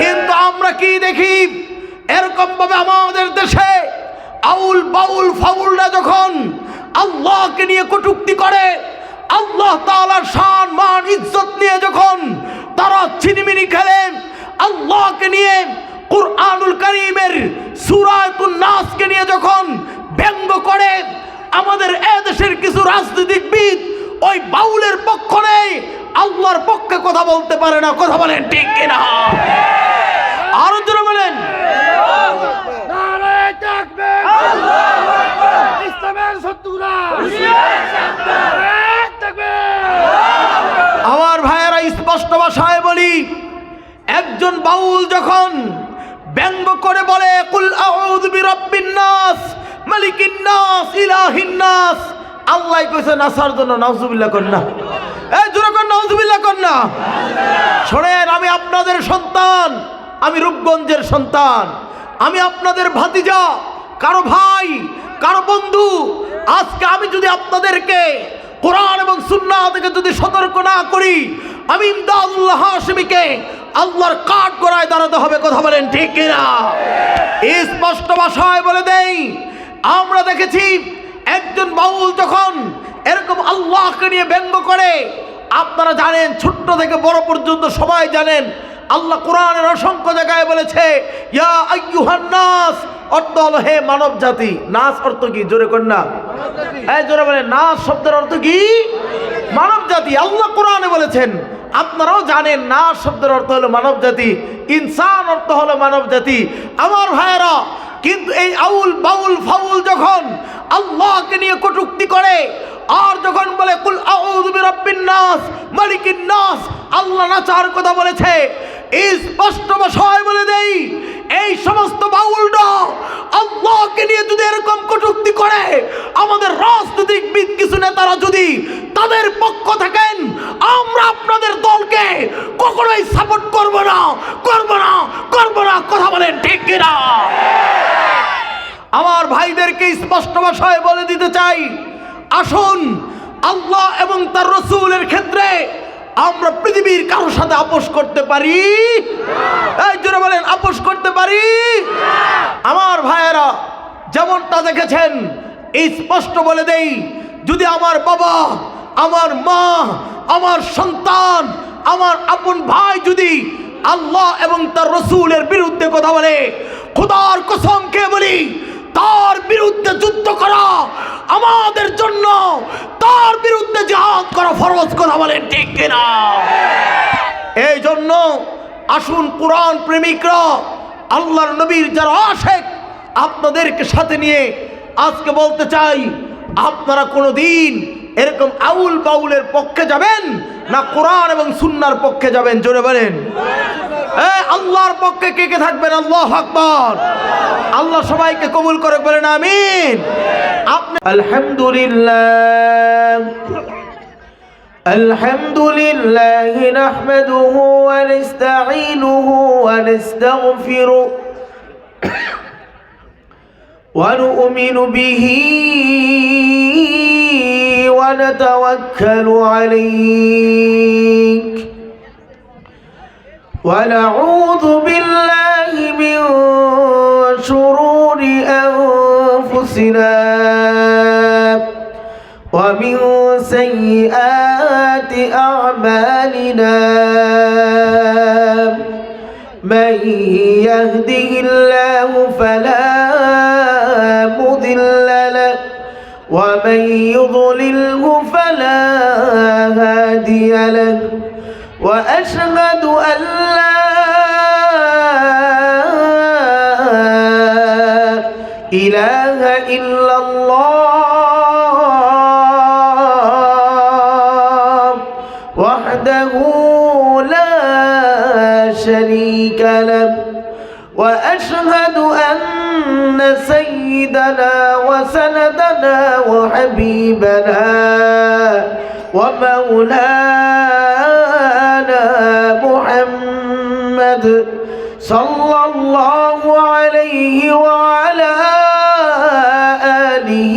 কিন্তু আমরা কি দেখি, এরকম ভাবে আমাদের দেশে আউল বাউল ফাউলরা যখন আল্লাহকে নিয়ে কটূক্তি করে, আল্লাহ তাআলার শান মান ইজ্জত নিয়ে যখন তারা ছিনিমিনি খেলেন, আল্লাহকে নিয়ে কুরআনুল কারীমের সূরাতুন নাসকে নিয়ে যখন ব্যঙ্গ করে, আমাদের এদেশের কিছু রাজনীতিবিদ ওই বাউলের পক্ষ নেই, আল্লাহর পক্ষে কথা বলতে পারে না। কথা বলেন ঠিক কিনা? আরো জোরে বলেন। নারে তাকবীর, আল্লাহু আকবার, ইসলামের শত্রুরা নারে তাকবীর। আমার ভাইয়েরা, স্পষ্ট ভাষায় বলি, একজন বাউল যখন ব্যঙ্গ করে বলে কুল আউযু বিরাব্বিন নাস মালিকিন নাস ইলাহিন নাস, আল্লাহ কইছে নাসার জন্য নাউজুবিল্লাহ কর না। এই জোরে কর নাউজুবিল্লাহ কর না। শোনেন, আমি আপনাদের সন্তান, আমি রূপগঞ্জের সন্তান, আমি আপনাদের ভাতিজা, কারো ভাই, কারো বন্ধু। আজকে আমি যদি আপনাদেরকে কোরআন এবং সুন্নাহ থেকে যদি সতর্ক না করি, আমি ইমদাদুল্লাহ হাশিমিকে আল্লাহর কাঠ গড়ায় দাঁড়াতে হবে। কথা বলেন ঠিক কিনা? স্পষ্ট ভাষায় বলে দেই, আমরা দেখেছি একজন বাউল যখন এরকম আল্লাহকে নিয়ে ব্যঙ্গ করে, আপনারা জানেন, ছোট্ট থেকে বড় পর্যন্ত সবাই জানেন, আল্লাহ কোরআনের অসংখ্য জায়গায় বলেছে ইয়া আইয়ুহান নাস, অর্থ হলো হে মানব জাতি। নাস অর্থ কি? জোরে কর না। এই জোরে বলেন, নাস শব্দের অর্থ কি? মানব জাতি। আল্লাহ কোরআনে বলেছেন, আপনারাও জানেন, নাস শব্দের অর্থ হলো মানব জাতি, ইনসান অর্থ হলো মানব জাতি। আমার ভাইয়েরা, কিন্তু এই আউল বাউল ফাউল যখন আল্লাহকে নিয়ে কটূক্তি করে, আর যখন বলে কুল আউযু বিরাব্বিন নাস মালিকিন নাস, আল্লাহ নাচার কথা বলেছে, স্পষ্ট ভাষায় বলে দেই, এই সমস্ত বাউলরা আল্লাহকে নিয়ে যদি এরকম কটূক্তি করে, আমাদের রাজনৈতিকবিদ কিছু নেতারা যদি তাদের পক্ষ থাকেন, আমরা আপনাদের দলকে কখনোই সাপোর্ট করব না, করব না, করব না। কথা বলেন ঠিক কিনা? আমার ভাইদেরকে স্পষ্ট ভাষায় বলে দিতে চাই, আসুন আল্লাহ এবং তার রাসূলের ক্ষেত্রে আমরা পৃথিবীর কারোর সাথে আপোষ করতে পারি? এই জোরে বলেন, আপোষ করতে পারি? আমার ভাইয়েরা, যেমনটা দেখেছেন, স্পষ্ট বলে দেই, যদি আমার বাবা, আমার মা, আমার সন্তান, আমার আপন ভাই যদি আল্লাহ এবং তার রাসূলের বিরুদ্ধে কথা বলে, খোদার কসম খেয়ে বলি, তার বিরুদ্ধে যুদ্ধ করা আমাদের জন্য, তার বিরুদ্ধে জিহাদ করা ফরজ। কথা বলেন ঠিক কিনা? এই জন্য আসুন কোরআন প্রেমিকরা, আল্লাহর নবীর যারা আশিক, আপনাদেরকে সাথে নিয়ে আজকে বলতে চাই, আপনারা কোনোদিন এরকম আউল বাউলের পক্ষে যাবেন না কোরআন এবং সুন্নাহর পক্ষে যাবেন? জোরে বলেন। আল্লাহর পক্ষে কে কে থাকবেন? আল্লাহু আকবার। আল্লাহ সবাইকে কবুল করে, বলেন আমিন। আলহামদুলিল্লাহ, আলহামদুলিল্লাহ নাহমাদুহু ওয়া নাস্তাঈনুহু ওয়া নাস্তাগফিরুহু ওয়া নু'মিনু বিহি ওয়া নাতাওয়াক্কালু আলাইহি ونعوذ بالله من شرور أنفسنا ومن سيئات أعمالنا من يهده الله فلا مضل له ومن يضلله فلا هادي له وأشهد أن لا إله إلا الله وحده لا شريك له وأشهد أن سيدنا وسندنا وحبيبنا ومولانا محمد صلى الله عليه وعلى آله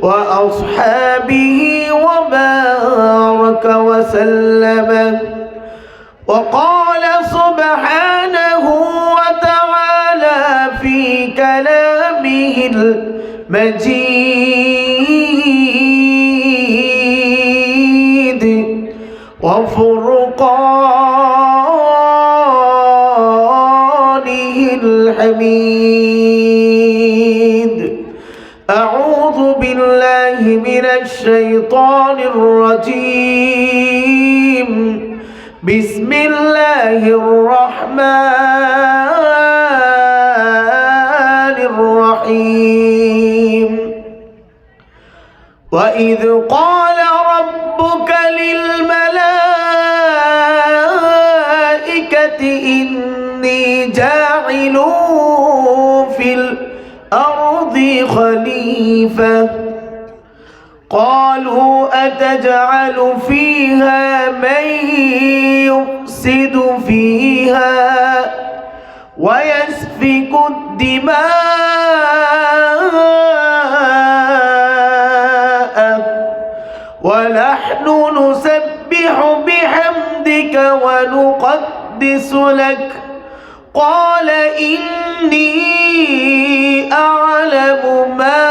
وأصحابه وبارك وسلم وقال سبحانه مجيد وفرقانه الحميد. أعوذ بالله من الشيطان الرجيم. بسم الله الرحمن الرحيم. وإذ قال ربك للملائكة إني جاعل في الأرض خليفة قالوا أتجعل فيها من يفسد فيها ويسفك الدماء ونحن نسبح بحمدك ونقدس لك قال إني أعلم ما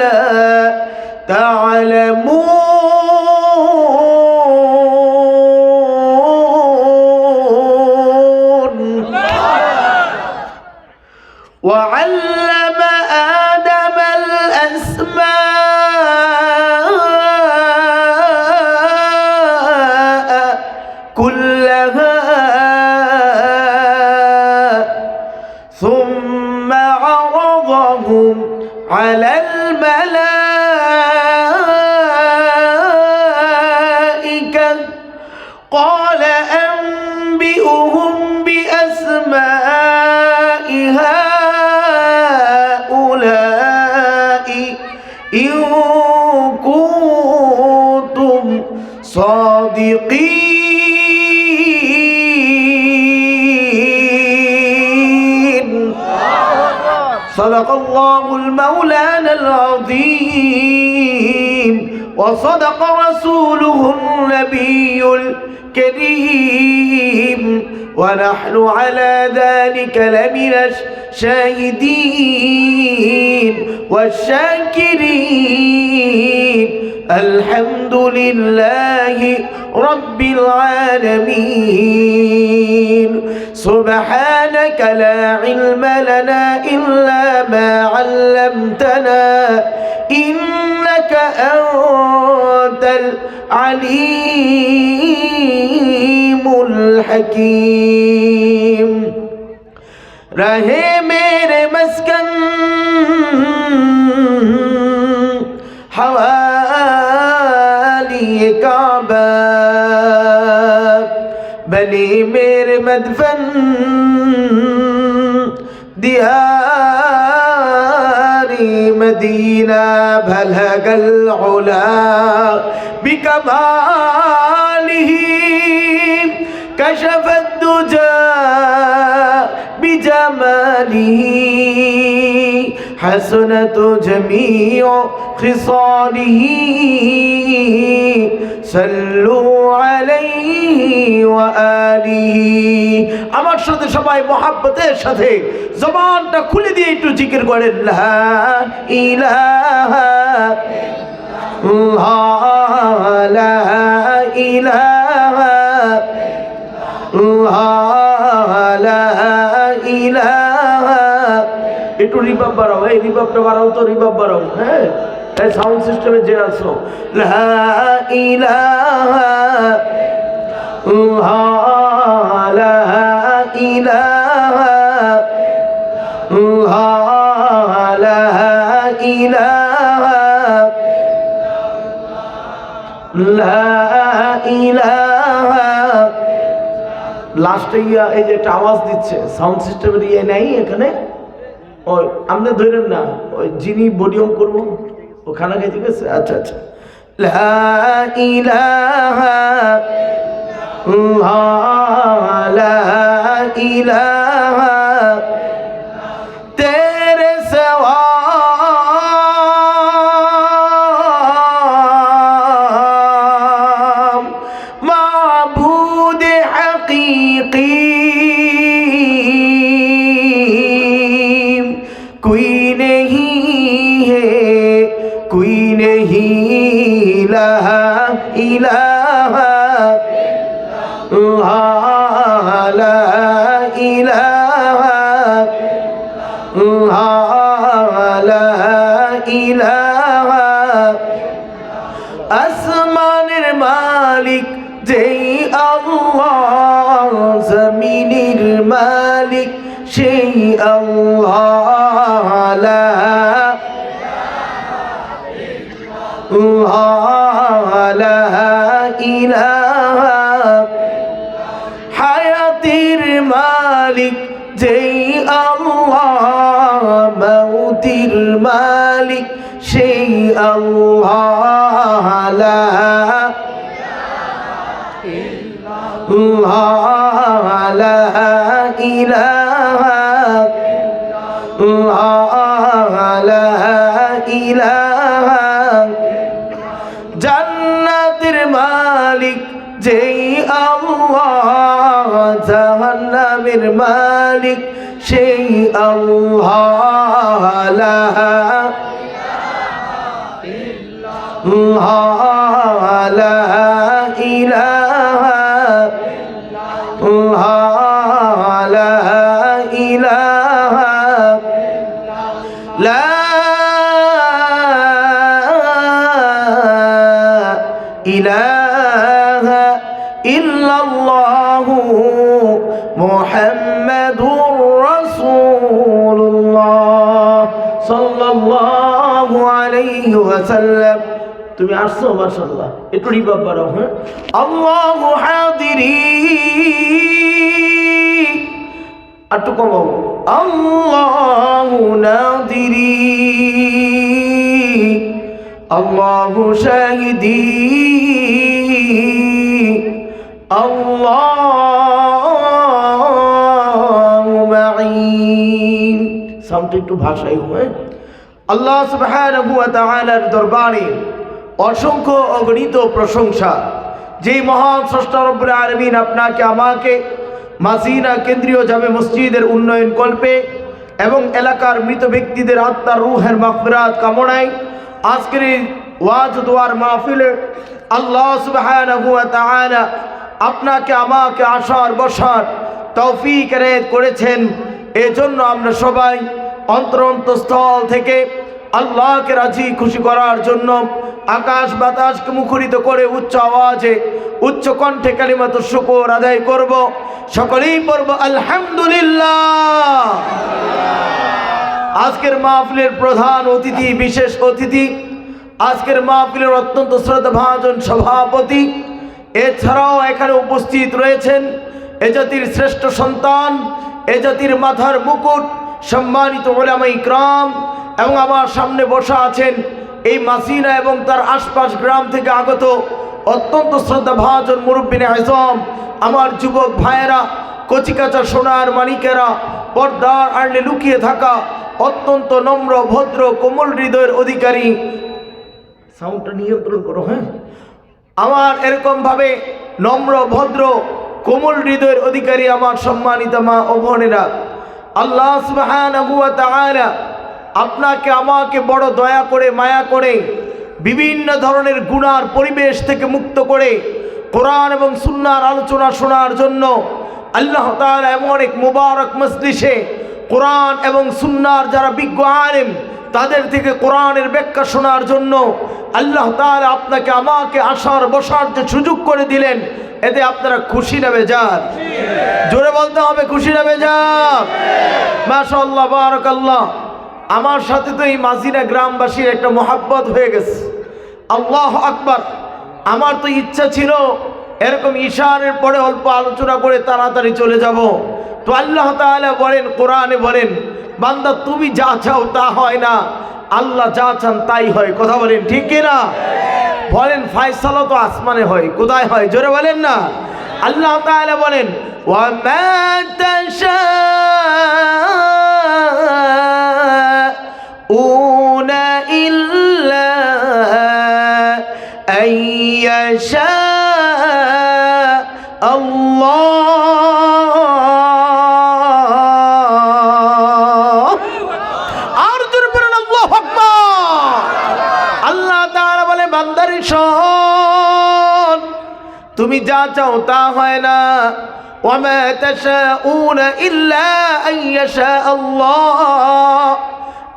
لا تعلمون. وعلم آدم الأسماء كلها ثم عرضهم على الملائكة قال أنبئهم بأسماء هؤلاء إن كنتم صادقين. صدق الله المولانا العظيم وصدق رسوله النبي الكريم ونحن على ذلك لمن الشاهدين والشاكرين. الحمد لله رب العالمين. سبحانك لا علم لنا إلا ما علمتنا إنك أنت العليم الحكيم. رہے میرے مسکن حوالی کعبہ بنی میرے مدفن دیاری مدینہ بلغ العلا بکمالہ کشف الدجى بجماله حسنت جميع خصاله صلوا عليه وآله. আমার সাথে সবাই মোহাব্বতের সাথে জবানটা খুলে দিয়ে একটু জিকির করেন লা ইলাহা ইল্লাল্লাহ লা ইলাহা একটু রিভাব বাড়াও, এই রিভাবটা বাড়াও তো, রিভাব বাড়াও। হ্যাঁ, এই সাউন্ড সিস্টেমে যে আছো লা ইলাহা লা ইলাহা লা ইলাহা লা ইলাহা। লাস্টে গিয়া এই যে একটা আওয়াজ দিচ্ছে সাউন্ড সিস্টেমের ইয়ে নেই এখানে, ওই আপনি ধরেন না, ওই যিনি ভলিউম করবো ওখানে ঠিক আছে। আচ্ছা আচ্ছা, লা ইলাহা লা ইলাহা তেরে সিওয়া মাবুদ হকীকি कोई नहीं है আইনের মালিক সেই আল্লাহ, লা ইলাহা, হায়াতের মালিক যেই আল্লাহ, মৌতের মালিক সেই আল্লাহ, লা ইলাহা, লা ইলাহা, জান্নাতের মালিক যেই আল্লাহ, জাহান্নামের মালিক সেই আল্লাহ, লা ইলাহা, লা ইলাহা, লা ইলাহা ইল্লাল্লাহু মুহাম্মাদুর রাসূলুল্লাহ সাল্লাল্লাহু আলাইহি ওয়াসাল্লাম। তুমি আসছো মাশাআল্লাহ, একটু রিভাব বাড়াও। হ্যাঁ, আল্লাহু হাদিরি, একটু কমাও, আল্লাহু নাদিরি, আল্লাহু শাহিদি, আল্লাহু মাঈ। সাউন্ড একটু ভাষাই হয়। আল্লাহ সুবহানাহু ওয়া তাআলার দরবারে অসংখ্য অগণিত প্রশংসা, যেই মহান স্রষ্টা রব্বুল আলামিন আপনাকে আমাকে মাসিনা কেন্দ্রীয় জামে মসজিদের উন্নয়ন কল্পে এবং এলাকার মৃত ব্যক্তিদের আত্মার রূহের মাগফিরাত কামনায় আজকের এই ওয়াজ দোয়ার মাহফিলে আল্লাহ সুবহানাহু ওয়া তাআলা আপনাকে আমাকে আসার বসার তৌফিক এনায়েত করেছেন। এজন্য আমরা সবাই অন্তরস্থল থেকে আল্লাহকে রাজি খুশি করার জন্য আকাশ বাতাসকে মুখরিত করে উচ্চ আওয়াজে উচ্চ কণ্ঠে কালিমাতুশ শুকর আদায় করব। সকলেই পড়ব আলহামদুলিল্লাহ। আজকের মাহফিলের প্রধান অতিথি, বিশেষ অতিথি, আজকের মাহফিলের অত্যন্ত শ্রদ্ধাভাজন সভাপতি, এছাড়াও এখানে উপস্থিত রয়েছেন এ জাতির শ্রেষ্ঠ সন্তান, এ জাতির মাথার মুকুট, সম্মানিত উলামা ইকরাম, এবং আমার সামনে বসা আছেন এই মাসিনা এবং তার আশপাশ গ্রাম থেকে আগত অত্যন্ত শ্রদ্ধাভাজন মুরব্বিনে আজম, আমার যুবক ভাইয়েরা, কচিকাচা সোনার মানিকেরা, পর্দার আড়লে লুকিয়ে থাকা অত্যন্ত নম্র ভদ্র কোমল হৃদয়ের অধিকারী, সাউন্ডটা নিয়ন্ত্রণ করো। হ্যাঁ, আমার এরকমভাবে নম্র ভদ্র কোমল হৃদয়ের অধিকারী আমার সম্মানিত মা ও বোনেরা, আল্লাহ সুবহানাহু ওয়া তাআলা আপনাকে আমাকে বড় দয়া করে মায়া করে বিভিন্ন ধরনের গুনার পরিবেশ থেকে মুক্ত করে কোরআন এবং সুন্নাহর আলোচনা শোনার জন্য আল্লাহ তাআলা এমন এক মুবারক মজলিসে কোরআন এবং সুন্নাহর যারা বিজ্ঞ আলেম তাদের থেকে কোরআনের ব্যাখ্যা শোনার জন্য আল্লাহ তাআলা আপনাকে আমাকে আসার বসার যে সুযোগ করে দিলেন, এতে আপনারা খুশি না বেজার? জোরে বলতে হবে, খুশি না বেজার? মাশাআল্লাহ, বারাকাল্লাহ। আমার সাথে তো এই মাসিনা গ্রামবাসীর একটা মোহাব্বত হয়ে গেছে। আল্লাহু আকবার। আমার তো ইচ্ছা ছিল এরকম ইশারের পরে অল্প আলোচনা করে তাড়াতাড়ি চলে যাব। তো আল্লাহ তাআলা বলেন, কোরআনে বলেন, বান্দা তুমি যা চাও তা হয় না, আল্লাহ যা চান তাই হয়। কথা বলেন ঠিক কিনা? বলেন ফয়সালা তো আসমানে হয়, কোথায় হয়? জোরে বলেন না। আল্লাহ তাআলা বলেন, ওয়া মা তাশাউনা ইল্লা আইয়াশা আল্লাহ। আর জোরে বলেন আল্লাহু আকবার। আল্লাহ তাআলা বলে, বান্দারে শোন, তুমি যা চাও তা হয় না। ওয়া মা তাশাউনা ইল্লা আইয়াশা আল্লাহ।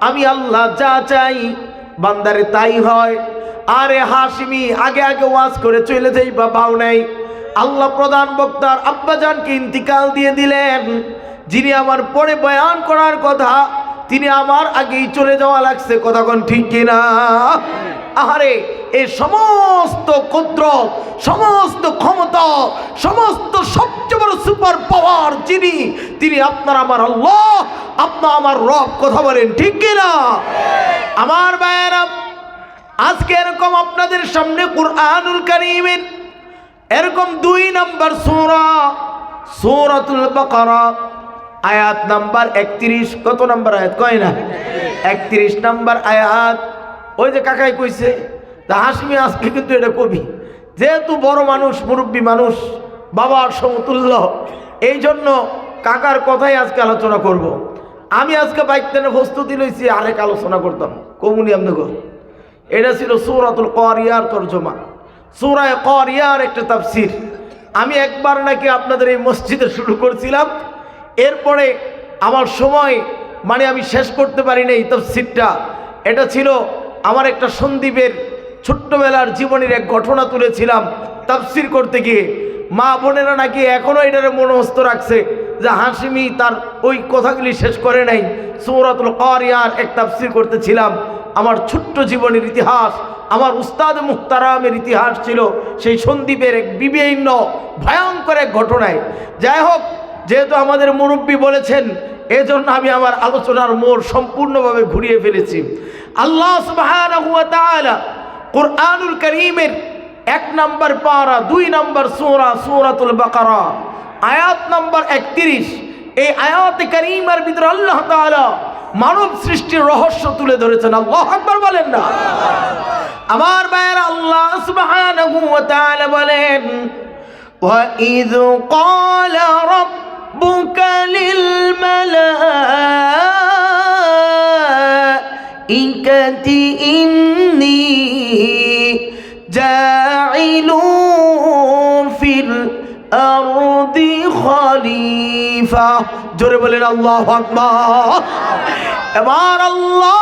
আমি আল্লাহ যা চাই বান্দারে তাই হয়। আরে হাশিমি, আগে আগে ওয়াজ করে চলে যাই বা পাও নাই। আল্লাহ প্রধান বক্তার আব্বাজানকে ইন্তিকাল দিয়ে দিলেন। যিনি আমার পরে বয়ান করার কথা, তিনি আমার আগেই চলে যাওয়া লাগছে। কথা কোন ঠিক কিনা? আহারে, এই সমস্ত কুদরত, সমস্ত ক্ষমতা, সমস্ত সবচেয়ে বড় সুপার পাওয়ার যিনি, তিনি আপনার আমার আল্লাহ, আপনার আমার রব। কথা বলেন ঠিক কিনা? আমার ভাইয়েরা, আজকে এরকম আপনাদের সামনে কুরআনুল কারীমের এরকম 2 নম্বর সূরা, সূরাতুল বাকারা, আয়াত নাম্বার 31। কত নম্বর আয়াত কয় না? 31 নম্বর আয়াত। ওই যে কাকাই কইছে, তা হাসমি আজকে কিন্তু এটা কবি, যেহেতু বড় মানুষ, মুরব্বী মানুষ, বাবার সমতুল্য, এই জন্য কাকার কথাই আজকে আলোচনা করব। আমি আজকে বাইকটানে প্রস্তুতি লইছি, আরেক আলোচনা করতাম কমুনি আমনগর। এটা ছিল সূরাতুল কারিয়ার তরজমা, সূরা কারিয়ার একটা তাফসীর। আমি একবার নাকি আপনাদের এই মসজিদে শুরু করছিলাম, এরপরে আমার সময় মানে আমি শেষ করতে পারি না এই তাফসীরটা। এটা ছিল আমার একটা সন্দীপের ছোট্টবেলার জীবনের এক ঘটনা তুলেছিলাম তাফসীর করতে গিয়ে। মা বোনেরা নাকি এখনও এটারে মনস্থ রাখছে যে হাসিমি তার ওই কথাগুলি শেষ করে নাই। সূরাতুল কারিয়ার এক তাফসীর করতেছিলাম। আমার ছোট্ট জীবনের ইতিহাস, আমার উস্তাদ মুহতারামের ইতিহাস ছিল সেই সন্দীপের এক বিভিন্ন ভয়ঙ্কর এক ঘটনায়। যাই হোক, যেহেতু আমাদের মুরব্বী বলেছেন, এজন্য আমি আমার আলোচনার মোড় সম্পূর্ণভাবে ঘুরিয়ে ফেলেছি। আল্লাহ সুবহানাহু ওয়া তাআলা কুরআনুল কারীমের 1 নম্বর পারা, 2 নম্বর সূরা, সূরাতুল বাকারা, আয়াত নম্বর 31। এই আয়াতে কারীমার ভিতরে আল্লাহ তাআলা মানব সৃষ্টির রহস্য তুলে ধরেছেন। আল্লাহু আকবার বলেন না? আমার ভাইয়েরা, আল্লাহ সুবহানাহু ওয়া তাআলা বলেন, وَإِذْ قَالَ رَبُّكَ لِلْمَلَائِكَةِ إِنِّي جَاعِلٌ فِي الْأَرْضِ خَلِيفَةً। জোরে বলেন আল্লাহু আকবার। এবার আল্লাহ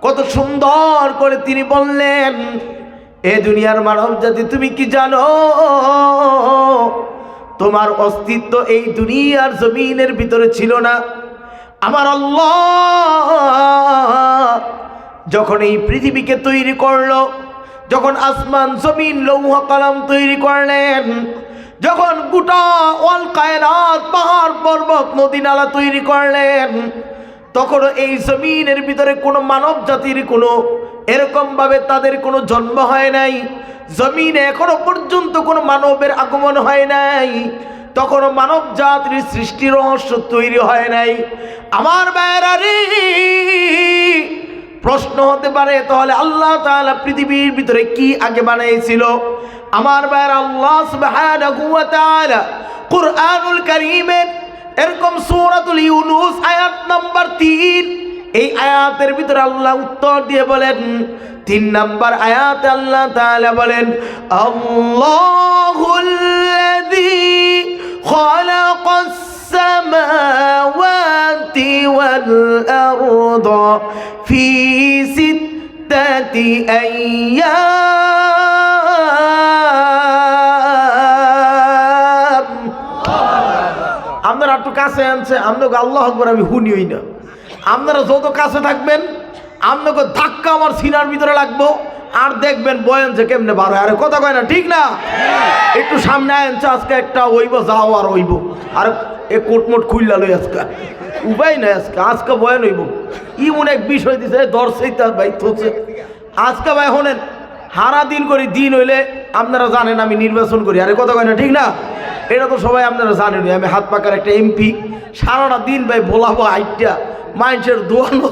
কত সুন্দর করে তিনি বললেন, এ দুনিয়ার মানব জাতি, তুমি কি জানো তোমার অস্তিত্ব এই দুনিয়ার জমিনের ভিতরে ছিল না? আমার আল্লাহ যখন এই পৃথিবীকে তৈরি করলো, যখন আসমান জমিন লৌহ কলম তৈরি করলেন, যখন গোটা ওয়াল কায়নাত, পাহাড় পর্বত নদী নালা তৈরি করলেন, তখন এই জমিনের ভিতরে কোনো মানব জাতির কোনো এরকম ভাবে তাদের কোনো জন্ম হয় নাই। জমিনে এখনো পর্যন্ত কোনো মানবের আগমন হয় নাই, তখনও মানব জাতির সৃষ্টি রহস্য তৈরি হয় নাই। আমার ভাইয়েরা রে, প্রশ্ন হতে পারে, তাহলে আল্লাহ তাআলা পৃথিবীর ভিতরে কি আগে বানাইছিল? আমার ভাইয়েরা, আল্লাহ সুবহানাহু ওয়া তাআলা কুরআনুল কারীমের এরকম সূরাতুল ইউনূস আয়াত নাম্বার 3, এই আয়াতের ভিতরে আল্লাহ উত্তর দিয়ে বলেন, 3 নম্বর আয়াতে আল্লাহ তাআলা বলেন, আল্লাহুল্লাযী খালাকাস সামাওয়াতি ওয়াল আরদা ফি সিত্তাতি আইয়াম। আপনারা একটু কাছে আনছে, আপনাকে আল্লাহু আকবার আমি শুনিই না। আপনারা যত কাছে থাকবেন, আপনাকে ধাক্কা আমার সিনার ভিতরে লাগবো, আর দেখবেন বয়ান যে কেমনে বার হয়। আরে কথা কয় না, ঠিক না? একটু সামনে আনছে, আজকে একটা হইব, যাও আর হইব। আর এ কোটমোট খুললা লই আজকে উপায় নাই, আজকে বয়ান হইব। ইমন এক বিষয় দিছে, দর্শই তার ভাই থচ্ছে আজকে। ভাই শোনেন, হারা দিন করি, দিন হইলে আপনারা জানেন আমি নির্বাচন করি। আরে কথা কয় না, ঠিক না? এটা তো সবাই আপনারা জানেন। আমি হাত পাকার একটা এমপি, সারাটা দিন ভাই বলাবো হাইটটা, মানুষের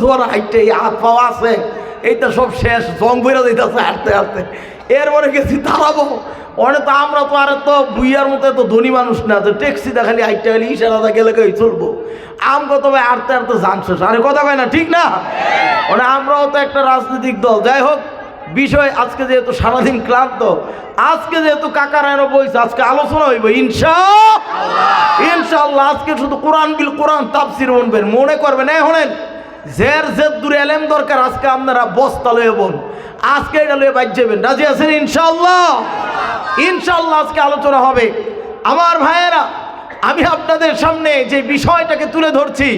দোয়ানো হাইটটা, এই হাত পাওয়া আছে, এইটা সব শেষ, জং বইরা দিতেছে হাঁটতে হাঁটতে। এরপরে গেছি দাঁড়াবো, অনেক তো আমরা তো আর তো বুইয়ার মতো এত ধনী মানুষ না, তো ট্যাক্সি দেখালি হাইটটা গেলে ইশারাটা গেলে চলবো। আমগো তো ভাই হাঁটতে হাঁটতে জানছো, আরে কথা কয় না, ঠিক না? মানে আমরাও তো একটা রাজনৈতিক দল। যাই হোক, বিষয় আজকে যেহেতু সারাদিন ক্লান্ত, আজকে যেহেতু কাকার আয়নো বইছে, আজকে আলোচনা হইব ইনশাআল্লাহ। আজকে শুধু কোরআন বিল কোরআন তাফসীর শুনবেন, মনে করবেন। শোনেন, জের দূরে এলেম দরকার, আজকে আপনারা বস্তা লয়ে বোন। আজকে এটা লয়ে বাইর যাবেন, রাজি আছেন ইনশাআল্লাহ? ইনশাআল্লাহ আজকে আলোচনা হবে। আমার ভাইয়েরা, আমি আপনাদের সামনে যে বিষয়টাকে তুলে ধরছি,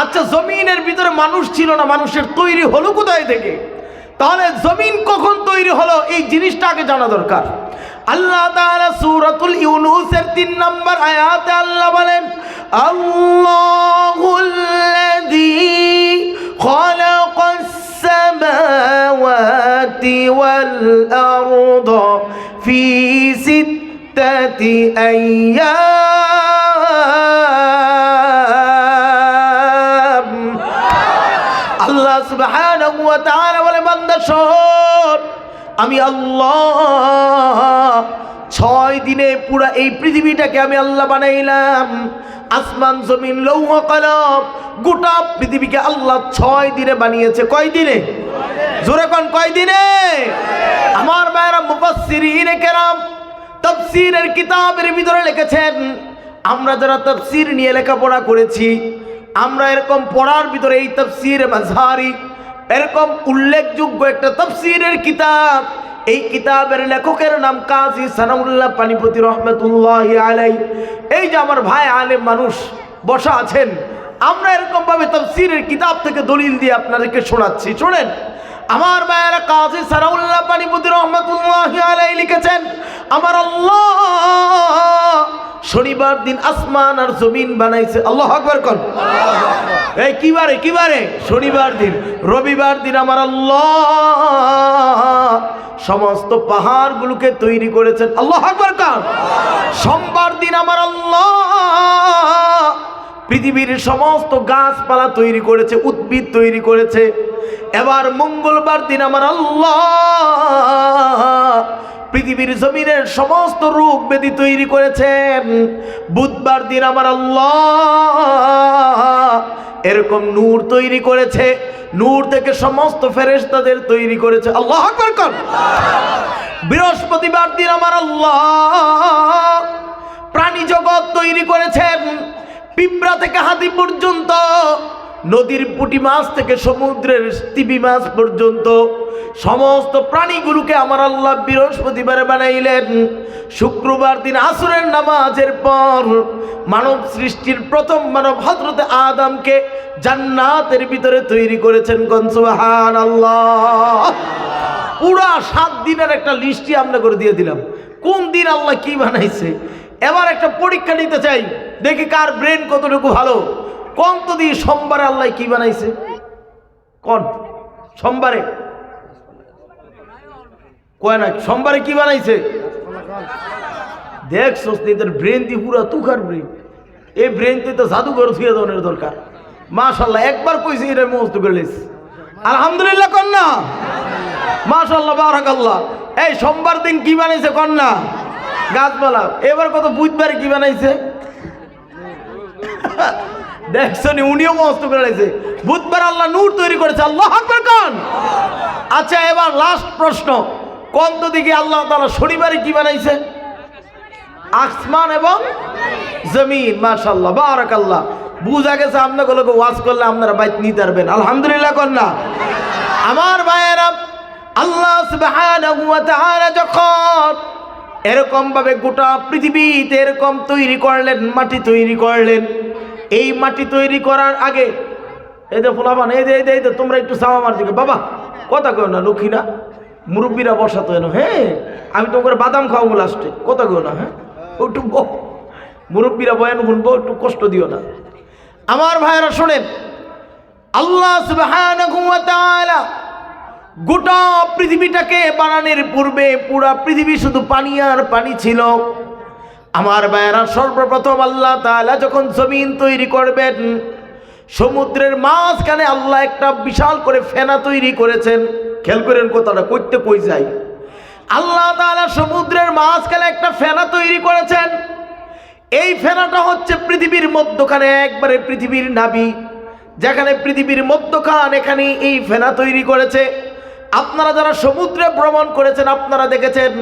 আচ্ছা জমিনের ভিতরে মানুষ ছিল না, মানুষের তৈরি হলো কোথায় থেকে? তাহলে জমিন কখন তৈরি হলো এই জিনিসটা আগে জানা দরকার। আল্লাহ তাআলা সূরাতুল ইউনূসের 3 নম্বর আয়াতে আল্লাহ বলেন, আল্লাহুল্লাযী খালাকাস সামাওয়াতি ওয়াল আরদা ফি সিত্তাতি আইয়াম। আল্লাহ সুবহানাহু ওয়া তাআলা বলে, বান্দা শোন, আমি আল্লাহ 6 দিনে পুরা এই পৃথিবীটাকে আমি আল্লাহ বানাইলাম। আসমান জমিন লৌহ কলম গোটা পৃথিবীকে আল্লাহ 6 দিনে বানিয়েছে। কয় দিনে? জোরে কোন, কয় দিনে? আমার ভাইরা মুফাসসিরিনে কেরাম তাফসীরের কিতাবের ভিতরে লিখেছেন, আমরা যারা তাফসীর নিয়ে লেখাপড়া করেছি, আমরা এরকম পড়ার ভিতরে এই তাফসীর মাযহারি এরকম উল্লেখযোগ্য একটা তাফসীরের কিতাব, এই কিতাবের লেখকের নাম কাজী সানাউল্লাহ পানিপতি রহমাতুল্লাহি আলাইহি। এই যে আমার ভাই আলেম মানুষ বসা আছেন, আমরা এরকম ভাবে তাফসীরের কিতাব থেকে দলিল দিয়ে আপনাদেরকে শোনাচ্ছি। শোনেন, আমার ভাইয়েরা, কাজী সানাউল্লাহ পানিপতি রহমাতুল্লাহি আলাইহি লিখেছেন, আমার আল্লাহ শনিবার দিন আসমান আর জমিন বানাইছে। আল্লাহু আকবার কোন। এই কিবারে? কিবারে? শনিবার দিন। রবিবার দিন আমার আল্লাহ সমস্ত পাহাড়গুলোকে তৈরি করেছেন। আল্লাহু আকবার কোন। সোমবার দিন আমার আল্লাহ পৃথিবীর সমস্ত গাছপালা তৈরি করেছে, উদ্ভিদ তৈরি করেছে। এবার মঙ্গলবার দিন আমার আল্লাহ পৃথিবীর জমিনের সমস্ত রোগ ব্যাধি তৈরি করেছেন। বুধবার দিন আমার আল্লাহ এরকম নূর তৈরি করেছে, নূর থেকে সমস্ত ফেরেশতাদের তৈরি করেছে। আল্লাহু আকবার কোন। বৃহস্পতিবার দিন আমার আল্লাহ প্রাণী জগৎ তৈরি করেছেন, পিঁপড়া থেকে হাতি পর্যন্ত, নদীর পুঁটি মাছ থেকে সমুদ্রের তিমি মাছ পর্যন্ত সমস্ত প্রাণীগুলোকে আমার আল্লাহ বৃহস্পতিবারে বানাইলেন। শুক্রবার দিন আসরের নামাজের পর মানব সৃষ্টির প্রথম মানব হযরতে আদমকে জান্নাতের ভিতরে তৈরি করেছেন। কোন সুবহানাল্লাহ। পুরা 7 দিনের একটা লিস্টই আমরা করে দিয়ে দিলাম, কোন দিন আল্লাহ কি বানাইছে। এবার একটা পরীক্ষা নিতে চাই, দেখি কার ব্রেন কতটুকু ভালো। কোন তো দিয়ে সোমবারে আল্লাহ কি বানাইছে? কোন সোমবারে? কয় না, সোমবারে কি বানাইছে? দেখছস তোর ব্রেন দিয়ে পুরা তুখার ব্রেন। এই ব্রেন তো জাদুঘর ছুঁয়ে দেওয়ার দরকার। মাশাআল্লাহ, একবার কইছি এটা মস্ত করে লেছি। আলহামদুলিল্লাহ কন না? মাশাআল্লাহ, বারাকাল্লাহ। এই সোমবার দিন কি বানাইছে কন না? গাছপালা। এবার কত বুধবারে কি বানাইছে? দেখছনি, উনিও মস্ত করে লেছে। বুধবার আল্লাহ নূর তৈরি করেছে। আল্লাহু আকবার কোন। আচ্ছা, এবার লাস্ট প্রশ্ন, কোন তো দিকে আল্লাহ তাআলা শনিবারে কি বানাইছে? আসমান এবং জমিন। মাশাআল্লাহ, বারাকাল্লাহ। বুঝা গেছে আপনাগুলোকে ওয়াজ করলে আপনারা বাইত নিতে পারবেন। আলহামদুলিল্লাহ কোন না? আমার ভাইয়েরা, আল্লাহ সুবহানাহু ওয়া তাআলা যখন এরকম ভাবে গোটা পৃথিবীতে এরকম তৈরি করলেন, মাটি তৈরি করলেন, এই মাটি তৈরি করার আগে এই যে ফোলাবান, এই যে তোমরা একটু সামা মার দিকে, বাবা কথা কেউ না, লক্ষ্মী না, মুরব্বীরা বসাতো এনো। হ্যাঁ, আমি তোমাকে বাদাম খাওয়াবো লাস্টে, কথা কেউ না। হ্যাঁ, একটু মুরব্বীরা বয়ান শুনবো, একটু কষ্ট দিও না। আমার ভাইয়েরা শোনেন, আল্লাহ সুবহানাহু ওয়া তাআলা গোটা পৃথিবীটাকে বানানোর পূর্বে পুরা পৃথিবী শুধু পানি আর পানি ছিল। আমার ভাইয়েরা, সর্বপ্রথম আল্লাহ তাআলা যখন জমিন তৈরি করবেন, সমুদ্রের মাঝখানে আল্লাহ একটা বিশাল করে ফেনা তৈরি করেছেন। খেয়াল করেন কথাটা, করতে কই যাই। আল্লাহ তাআলা সমুদ্রের মাঝখানে একটা ফেনা তৈরি করেছেন। এই ফেনাটা হচ্ছে পৃথিবীর মধ্যখানে, একবারে পৃথিবীর নাভি, যেখানে পৃথিবীর মধ্যখান, এখানে এই ফেনা তৈরি করেছে। আপনারা যারা সমুদ্রে ভ্রমণ করেছেন আপনারা দেখেছেন,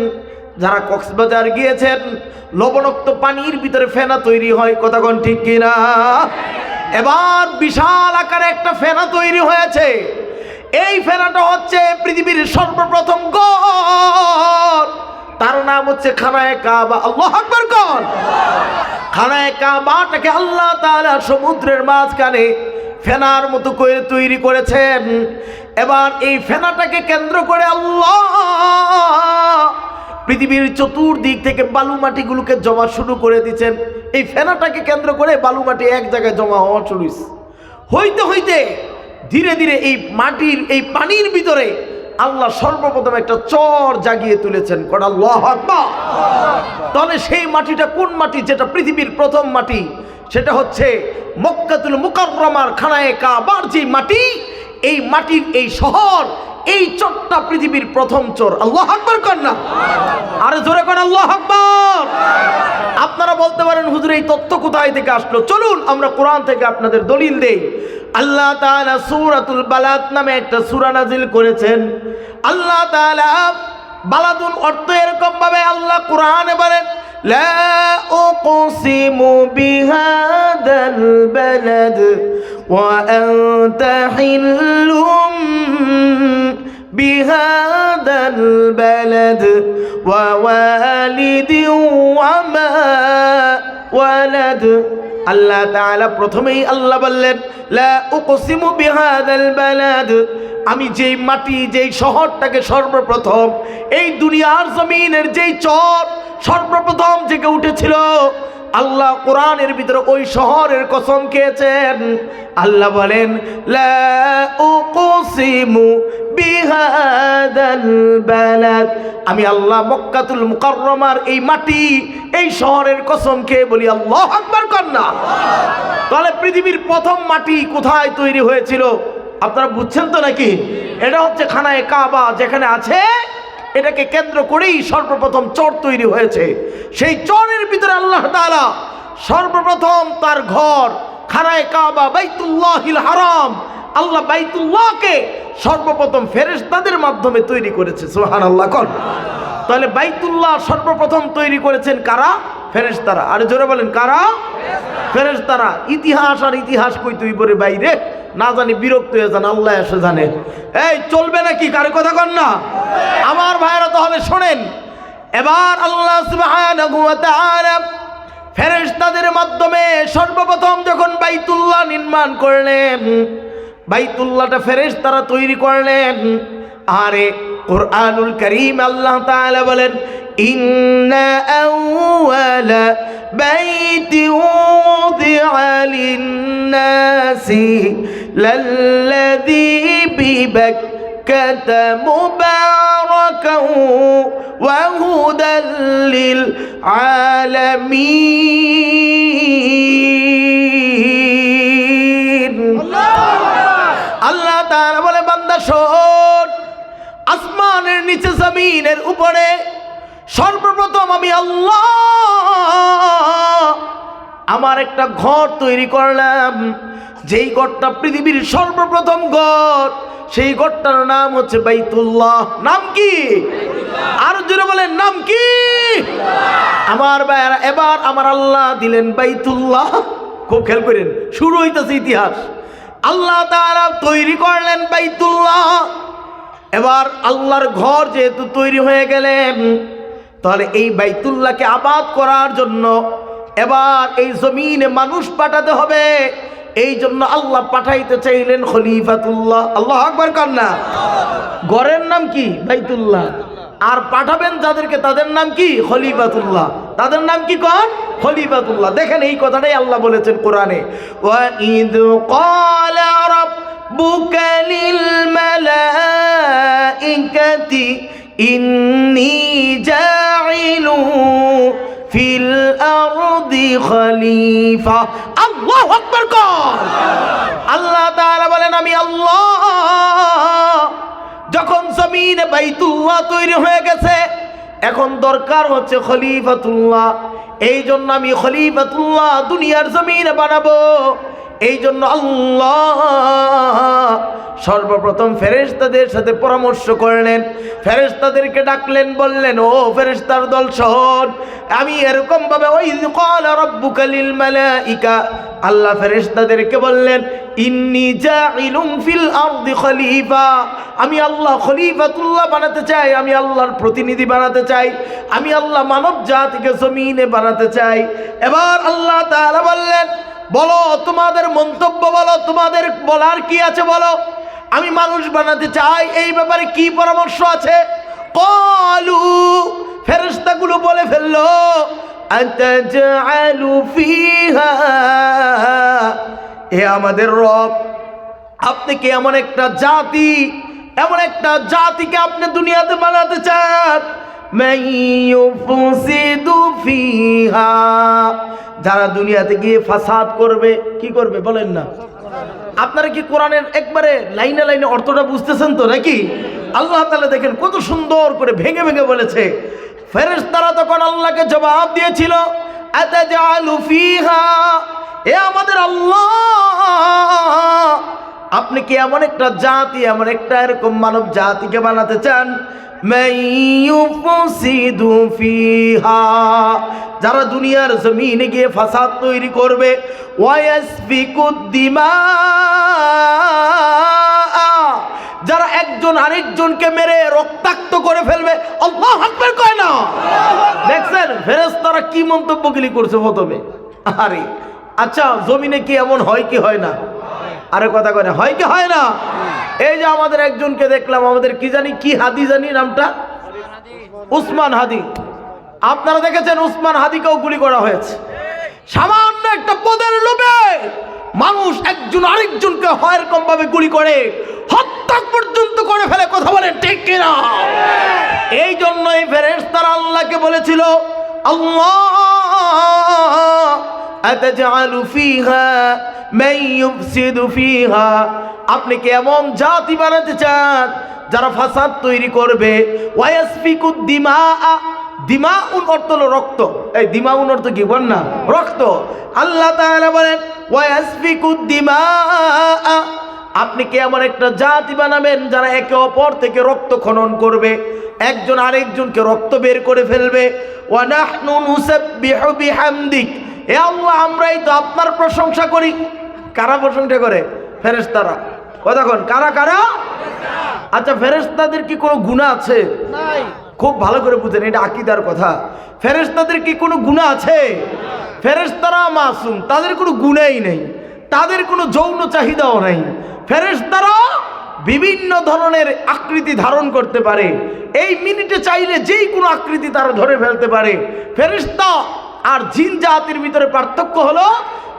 যারা কক্সবাজার গিয়েছেন, লবণাক্ত পানির ভিতরে ফেনা তৈরি হয়। কথা কোন ঠিক কিনা? এবার বিশাল আকারে একটা ফেনা তৈরি হয়েছে। এই ফেনাটা হচ্ছে পৃথিবীর সর্বপ্রথম ঘর, তার নাম হচ্ছে খানায়ে কাবা। আল্লাহু আকবার কোন। খানায়ে কাবাটাকে আল্লাহ তাআলা সমুদ্রের মাঝখানে ফেনার মতো করে তৈরি করেছেন। এবার এই ফেনাটাকে কেন্দ্র করে আল্লাহ পৃথিবীর চতুর্দিক থেকে বালু মাটিগুলোকে জমা শুরু করে দিচ্ছেন। এই ফেনাটাকে কেন্দ্র করে বালু মাটি এক জায়গায় জমা হওয়া শুরু হইতে হইতে ধীরে ধীরে এই মাটির এই পানির ভিতরে আল্লাহ সর্বপ্রথম একটা চর জাগিয়ে তুলেছেন। কোন আল্লাহু আকবার। তাহলে সেই মাটিটা কোন মাটি? যেটা পৃথিবীর প্রথম মাটি, সেটা হচ্ছে মক্কাতুল মুকাররমার খানায়ে কাবার যে মাটি, এই মাটির এই শহর, এই চরটা পৃথিবীর প্রথম চর। আল্লাহু আকবার কোন না, আরে জোরে কোন আল্লাহু আকবার। আপনারা বলতে পারেন হুজুর এই তথ্য কোথায় থেকে আসলো? চলুন আমরা কোরআন থেকে আপনাদের দলিল দেই। আল্লাহ তাআলা সূরাতুল বালাদ নামে একটা সূরা নাজিল করেছেন। আল্লাহ তাআলা বালাদুন অর্থ এরকম ভাবে আল্লাহ কোরআনে বলেন, লা উকসিমু বিহাদাল বালাদ ওয়া আনতা হিল্লুম বিহাদাল বালাদ ওয়া ওয়ালিদিন ওয়া মা ওয়ালাদ। আল্লাহ তাআলা প্রথমেই আল্লাহ বললেন, লা উকসিমু বিহাদাল বালাদ, আমি যেই মাটি, যেই শহরটাকে সর্বপ্রথম এই দুনিয়ার জমিনের যেই চর সর্বপ্রথম জেগে উঠেছিল, আল্লাহ কোরআনের ভিতরে ওই শহরের কসম খেয়েছেন। আল্লাহ বলেন, লা উকসিমু বিহাদাল বালাদ, আমি আল্লাহ মক্কাতুল মুকাররমার এই মাটি, এই শহরের কসম খেয়ে বলি আল্লাহু আকবার কোন না। তাহলে পৃথিবীর প্রথম মাটি কোথায় তৈরি হয়েছিল আপনারা বুঝছেন তো নাকি? এটা হচ্ছে খানায়ে কাবা যেখানে আছে, এটাকে কেন্দ্র করেই সর্বপ্রথম চর তৈরি হয়েছে। সেই চরের ভিতরে আল্লাহ তাআলা সর্বপ্রথম তার ঘর খানায়ে কাবা, বাইতুল্লাহিল হারাম, আল্লাহ বাইতুল্লাহকে সর্বপ্রথম ফেরেশতাদের মাধ্যমে তৈরি করেছে। সুবহানাল্লাহ কোন। তাহলে বাইতুল্লাহ সর্বপ্রথম তৈরি করেছেন কারা? ফেরেশতারা। আর জোরে বলেন কারা? ফেরেশতারা। ইতিহাস আর ইতিহাস কই তুই বলে বাইরে না জানি বিরক্ত হয়ে যান, আল্লাহ এসে জানেন। এই চলবে নাকি? কারো কথা কন না আমার ভাইরা। তাহলে শোনেন, এবার আল্লাহ সুবহানাহু ওয়া তাআলা ফেরেশতাদের মাধ্যমে সর্বপ্রথম যখন বাইতুল্লাহ নির্মাণ করলেন, বাইতুল্লাহটা ফেরেশতারা তৈরি করলেন। আরে কুরআনুল কারীম আল্লাহ তাআলা বলেন, ইন্না আউওয়ালা বাইতি উযিআ লিন-নাসি লাল্লাযী বিবাক্কাতা মুবারাকান ওয়া হুদাল লিল আলামিন। আল্লাহ তাআলা বলে, বান্দা শোন, আসমানের নিচে জমিনের উপরে সর্বপ্রথম আমি আল্লাহ আমার একটা ঘর তৈরি করলাম। যেই ঘরটা পৃথিবীর সর্বপ্রথম ঘর, সেই ঘরটার নাম হচ্ছে বাইতুল্লাহ। নাম কি? আর জোরে বলেন নাম কি? আমার ভাইরা, এবার আমার আল্লাহ দিলেন বাইতুল্লাহ। খুব খেয়াল করেন, শুরু হইতেছে ইতিহাস। আল্লাহ তাআলা তৈরি করলেন বাইতুল্লাহ। এবার আল্লাহর ঘর যেহেতু তৈরি হয়ে গেলেন, তাহলে এই বাইতুল্লাহকে আবাদ করার জন্য এবার এই জমিনে মানুষ পাঠাতে হবে। এই জন্য আল্লাহ পাঠাইতে চাইলেন খলিফাতুল্লাহ। আল্লাহু আকবার কান না। ঘরের নাম কি? বাইতুল্লাহ। আর পাঠাবেন যাদেরকে, তাদের নাম কি? খলিফাতুল্লাহ। তাদের নাম কি কোন? খলিফাতুল্লাহ। দেখেন এই কথাটাই আল্লাহ বলেছেন কোরআনে, ওয়া ইদ ক্বালা রাব্বুকা লিল মালাইকাতি ইন্নী জাইলু ফিল আরদি খলিফা। আল্লাহু আকবার কর। আল্লাহ তাআলা বলেন, আমি আল্লাহ যখন জমিনে বাইতুল্লাহ তৈরি হয়ে গেছে, এখন দরকার হচ্ছে খলিফাতুল্লাহ। এই জন্য আমি খলিফাতুল্লাহ দুনিয়ার জমিনে বানাবো। এই জন্য আল্লাহ সর্বপ্রথম ফেরেশতাদের সাথে পরামর্শ করলেন, ফেরেশতাদেরকে ডাকলেন, বললেন, ও ফেরেশতার দল শোন, আমি এরকম ভাবে ওই ক্বালা রাব্বুকা লিল মালাইকা, আল্লাহ ফেরেশতাদেরকে বললেন, ইন্নী জাইলুম ফিল আরদি খলিফা, আমি আল্লাহ খলিফাতুল্লাহ বানাতে চাই, আমি আল্লাহর প্রতিনিধি বানাতে চাই, আমি আল্লাহ মানব জাতিকে জমিনে বানাতে চাই। এবার আল্লাহ তাআলা বললেন, বলো তোমাদের মন্তব্য বলো, তোমাদের বলার কি আছে বলো, আমি মানুষ বানাতে চাই, এই ব্যাপারে কি পরামর্শ আছে? ক্বালু, ফেরেশতাগুলো বলে ফেললো, আতাজআলু ফিহা, হে আমাদের রব, আপনি কি এমন একটা জাতি, এমন একটা জাতিকে আপনি দুনিয়াতে বানাতে চান, মাইয়ুফসিদু ফিহা, যারা দুনিয়াতে গিয়ে ফাসাদ করবে। কি করবে বলেন না? আপনারা কি কোরআনের একবারে লাইনে লাইনে অর্থটা বুঝতেছেন তো নাকি? আল্লাহ তাআলা দেখেন কত সুন্দর করে ভেঙে ভেঙে বলেছে। ফেরেশতারা তখন আল্লাহকে জবাব দিয়েছিল, আতাজআলু ফিহা, এ আমাদের আল্লাহ, আপনি কি এমন একটা জাতি, এমন একটা এরকম মানব জাতিকে বানাতে চান, মাইয়ুফসিদু ফিহা, যারা দুনিয়ার জমিনে গিয়ে ফাসাদ তৈরি করবে, ওয়ায়াসফিকুদ দিমা, যারা একজন আরেকজনকে মেরে রক্তাক্ত করে ফেলবে। আল্লাহু আকবার কয় না? দেখছেন ফেরেশতারা কি মন্তব্যগুলি করছে প্রথমে। আরে আচ্ছা, জমিনে কি এমন হয় কি হয় না? আরে কথা কয় না, হয় কি হয় না? এই যে আমাদের একজনকে দেখলাম, আমাদের কি জানি কি হাদি জানি নামটা, উসমান হাদি। আপনারা দেখেছেন উসমান হাদিকেও গুলি করা হয়েছে। সামান্য একটা পদের লোভে মানুষ একজন আরেকজনকে হয় এরকম ভাবে গুলি করে হত্যা পর্যন্ত করে ফেলে। কথা বলেন ঠিক কিনা? এই জন্যই ফেরেশতারা আল্লাহকে বলেছিল, আল্লাহ আতাজআলু ফিহা মান ইউফসিদু ফিহা, আপনি কি এমন জাতি বানাতে চান যারা ফাসাদ তৈরি করবে, ওয়ায়াসফিকুদ দিমা, দিমাউন অর্থ হলো রক্ত, এই দিমাউন অর্থ কি বল না? রক্ত। আল্লাহ তাআলা বলেন ওয়ায়াসফিকুদ দিমা, আপনি কি এমন একটা জাতি বানাবেন যারা একে অপর থেকে রক্ত খনন করবে, একজন আরেকজনকে রক্ত বের করে ফেলবে। ওয়া নাহনু নুসাব্বিহু বিহামদিক, হে আল্লাহ আমরাই তো আপনার প্রশংসা করি। কারা প্রশংসা করে? ফেরেশতারা। কথা কোন কারা কারা? আচ্ছা, ফেরেশতাদের কি কোনো গুনাহ আছে? নাই। খুব ভালো করে বুঝেন, এটা আকীদার কথা। ফেরেশতাদের কি কোনো গুনাহ আছে? ফেরেশতারা মাসুম, তাদের কোনো গুনাহই নেই, তাদের কোনো যৌন চাহিদাও নাই। ফেরেশতারা বিভিন্ন ধরনের আকৃতি ধারণ করতে পারে, এই মিনিটে চাইলে যেই কোনো আকৃতি তারা ধরে ফেলতে পারে। ফেরেশতা আর জিন জাতির ভিতরে পার্থক্য হলো,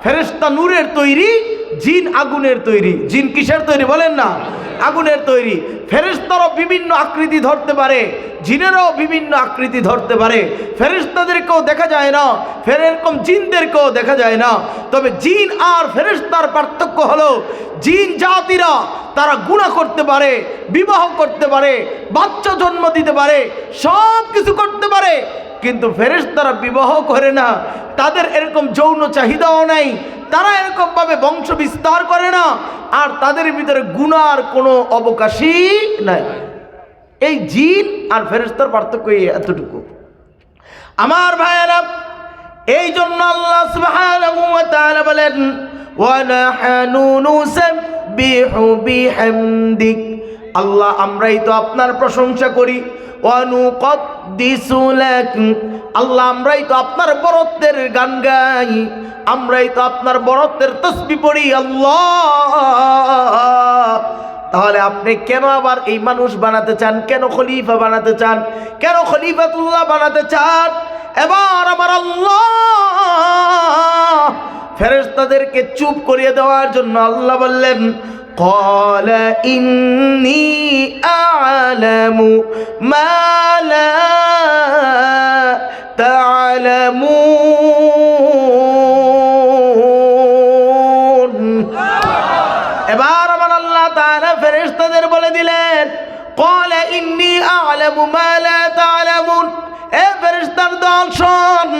ফেরেশতা নূরের তৈরি, জিন আগুনের তৈরি। জিন কিসের তৈরি বলেন না? আগুনের তৈরি। ফেরেশতারও বিভিন্ন আকৃতি ধরতে পারে, জিনেরও বিভিন্ন আকৃতি ধরতে পারে। ফেরেশতাদেরকেও দেখা যায় না, এরকম জিনদেরকেও দেখা যায় না। তবে জিন আর ফেরেশতার পার্থক্য হলো, জিন জাতিরা তারা গুনাহ করতে পারে, বিবাহ করতে পারে, বাচ্চা জন্ম দিতে পারে, সব কিছু করতে পারে, কিন্তু ফেরেশতারা বিবাহ করে না, তাদের এরকম যৌন চাহিদাও নাই, তারা এরকম ভাবে বংশ বিস্তার করে না, আর তাদের ভিতরে গুনার কোনো অবকাশই নাই। এই জিন আর ফেরেশতার পার্থক্য এতটুকু। আমার ভাইয়েরা, এই জন্য আল্লাহ সুবহানাহু ওয়া তাআলা বলেন, ওয়া নাহনু নুসাব্বিহু বিহামদিক, আল্লাহ আমরাই তো আপনার প্রশংসা করি। ওয়া নুকদ্দিসু লাক, আল্লাহ আমরাই তো আপনার বরত্বের গান গাই, আমরাই তো আপনার বরত্বের তাসবিহ পড়ি। আল্লাহ, তাহলে আপনি কেন আবার এই মানুষ বানাতে চান? কেন খলিফা বানাতে চান? কেন খলিফাতুল্লাহ বানাতে চান? এবার আমার আল্লাহ ফেরেশতাদেরকে চুপ করিয়ে দেওয়ার জন্য আল্লাহ বললেন, قال إني أعلم ما لا تعلمون। এবার আমার আল্লাহ তাআলা ফেরেশতাদের বলে দিলেন, قال إني أعلم ما لا تعلمون, এ ফেরেশতার দল শোন,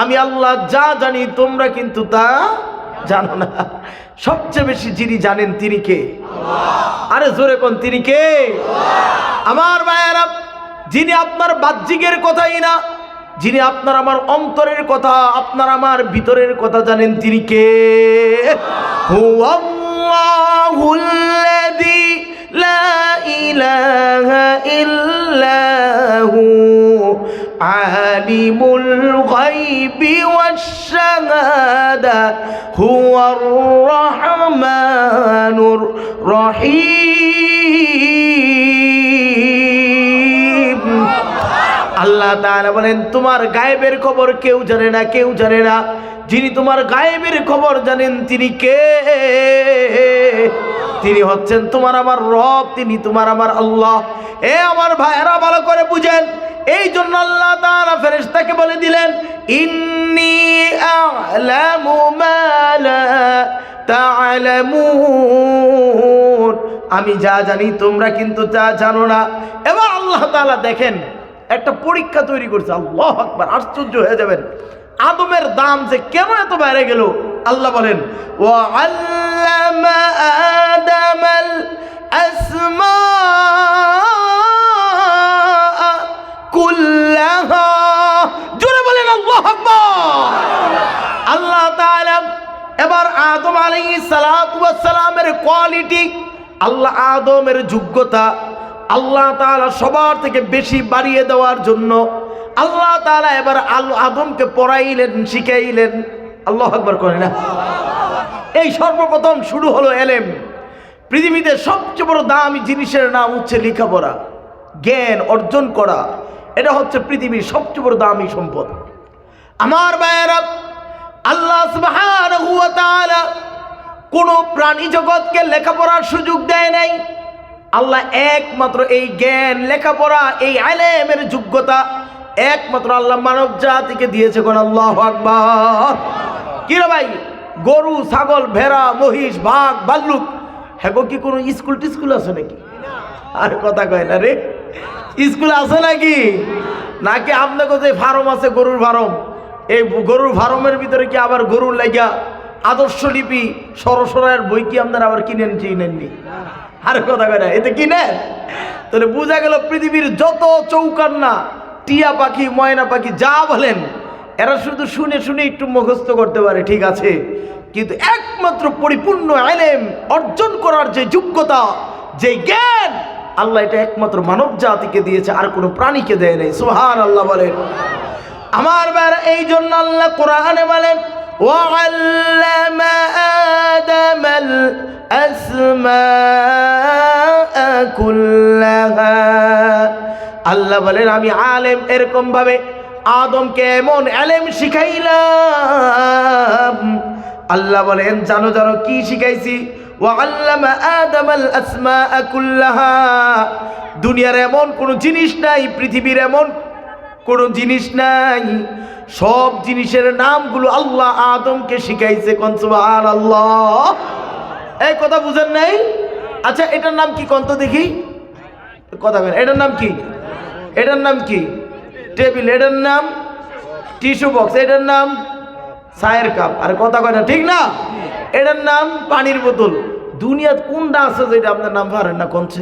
আমি আল্লাহ যা জানি তোমরা কিন্তু তা জানো না। সবচেয়ে বেশি যিনি জানেন তিনি কে? আল্লাহ। আরে জোরে কোন তিনি কে? আল্লাহ। আমার ভাইয়েরা, যিনি আপনার বাহ্যিকের কথাই না, যিনি আপনার আমার অন্তরের কথা, আপনার আমার ভিতরের কথা জানেন তিনি কে? হুয়াল্লাহু আল্লাহুল্লাযী লা ইলাহা ইল্লা হু আলিমুল গায়বি ওয়াশ শাহাদা হুয়ার রহমানুর রহিম। আল্লাহ তাআলা বলেন তোমার গায়েবের খবর কেউ জানে না, কেউ জানে না। যিনি তোমার গায়েবের খবর জানেন তিনি কে? তিনি হচ্ছেন তোমার আমার রব, তিনি তোমার আমার আল্লাহ। এ আমার ভাইয়েরা ভালো করে বুঝেন, এই জন্য আল্লাহ তাআলা ফেরেশতাকে বলে দিলেন ইন্নী আ'লামু মা লা তা'লামুন, আমি যা জানি তোমরা কিন্তু তা জানো না। এবার আল্লাহ তাআলা দেখেন একটা পরীক্ষা তৈরি করছে। আল্লাহু আকবার, আশ্চর্য হয়ে যাবেন আদমের দাম যে কেন এত বেড়ে গেল। আল্লাহ বলেন ওয়া আল্লামা আদামাল আসমা কুল্লাহা, জোরে বলেন আল্লাহু আকবার। আল্লাহ তাআলা এবার আদম আলাইহিস সালাতু ওয়াস সালামের কোয়ালিটি, আল্লাহ আদমের যোগ্যতা আল্লাহ তাআলা সবার থেকে বেশি বাড়িয়ে দেওয়ার জন্য আল্লাহ তাআলা এবার আদমকে পড়াইলেন, শিখাইলেন। আল্লাহু আকবার করে না? এই সর্বপ্রথম শুরু হলো এলেম। পৃথিবীতে সবচেয়ে বড় দামি জিনিসের নাম হচ্ছে লেখাপড়া, জ্ঞান অর্জন করা। এটা হচ্ছে পৃথিবীর সবচেয়ে বড় দামি সম্পদ। আমার ভাইয়েরা, আল্লাহ সুবহানাহু ওয়া তাআলা কোন প্রাণী জগৎকে লেখাপড়ার সুযোগ দেয় নাই। আল্লাহ একমাত্র এই জ্ঞান, লেখাপড়া, এই ইলমের যোগ্যতা একমাত্র আল্লাহ মানব জাতিকে দিয়েছে। কোন আল্লাহু আকবার। কি রে ভাই, গরু, ছাগল, ভেড়া, মহিষ, বাঘ, ভাল্লুক, হ্যাঁ কি কোনো স্কুল টিস্কুল আছে নাকি? আর কথা কয় না রে, স্কুল আছে নাকি? নাকি আপনাকে যে ফার্ম আছে, গরুর ফার্ম, এই গরুর ফার্মের ভিতরে কি আবার গরুর লাগিয়া আদর্শ লিপি সরসরায়ের বই কি আপনারা আবার কিনেননি? আর কথা কয় না, এতে কিনে তাহলে বোঝা গেল পৃথিবীর যত চৌকান্না, টিয়া পাখি, ময়না পাখি যা বলেন, এরা শুধু শুনে শুনে একটু মুখস্থ করতে পারে, ঠিক আছে, কিন্তু একমাত্র পরিপূর্ণ ইলম অর্জন করার যে যোগ্যতা, যে জ্ঞান, আল্লাহ এটা একমাত্র মানব জাতিকে দিয়েছে, আর কোনো প্রাণীকে দেয় নাই। সুবহানাল্লাহ বলেন। আমার ভাইরা, এই জন্য আল্লাহ কোরআনে বলেন ওয়া'আল্লামা আদামাল আসমাআ কুল্লাহা। আল্লাহ বলেন আমি আলেম, এরকম ভাবে আদমকে এমন ইলম শিখাইলাম। আল্লাহ বলেন জানো জানো কি শিখাইছি? ওয়া'আল্লামা আদামাল আসমাআ কুল্লাহা। দুনিয়ার এমন কোনো জিনিস নাই, পৃথিবীর এমন কোনো জিনিস নাই, সব জিনিসের নামগুলো আল্লাহ আদমকে শিখাইছে। কোন সুবহানাল্লাহ। এই কথা বুঝেন নাই? আচ্ছা এটার নাম কি কোন তো দেখি? কথা বলেন, এটার নাম কি? এটার নাম কি? টেবিল। এটার নাম টিস্যু বক্স। এটার নাম চায়ের কাপ। আর কথা কয় না, ঠিক না? এটার নাম পানির বোতল। দুনিয়াত কোনটা আছে যেটা আপনার নাম পারেন না? কোনছে?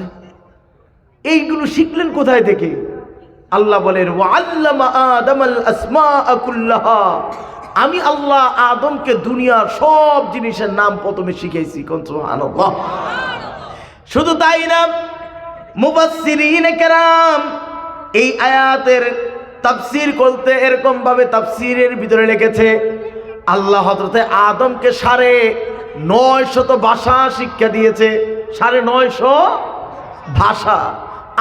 এইগুলো শিখলেন কোথায় থেকে? আল্লাহ বলেন ওয়া'আল্লামা আদামাল আসমাআ কুল্লাহা। আমি আল্লাহ আদমকে দুনিয়ার সব জিনিসের নাম প্রথমে শিখাইছি। কোন সুবহানাল্লাহ। শুধু তাই না, মুফাসসিরিনে কেরাম এই আয়াতের তাফসীর করতে এরকম ভাবে তাফসীরের ভিতরে লিখেছে আল্লাহ হযরতে আদমকে 950 ভাষা শিক্ষা দিয়েছে। 950 ভাষা।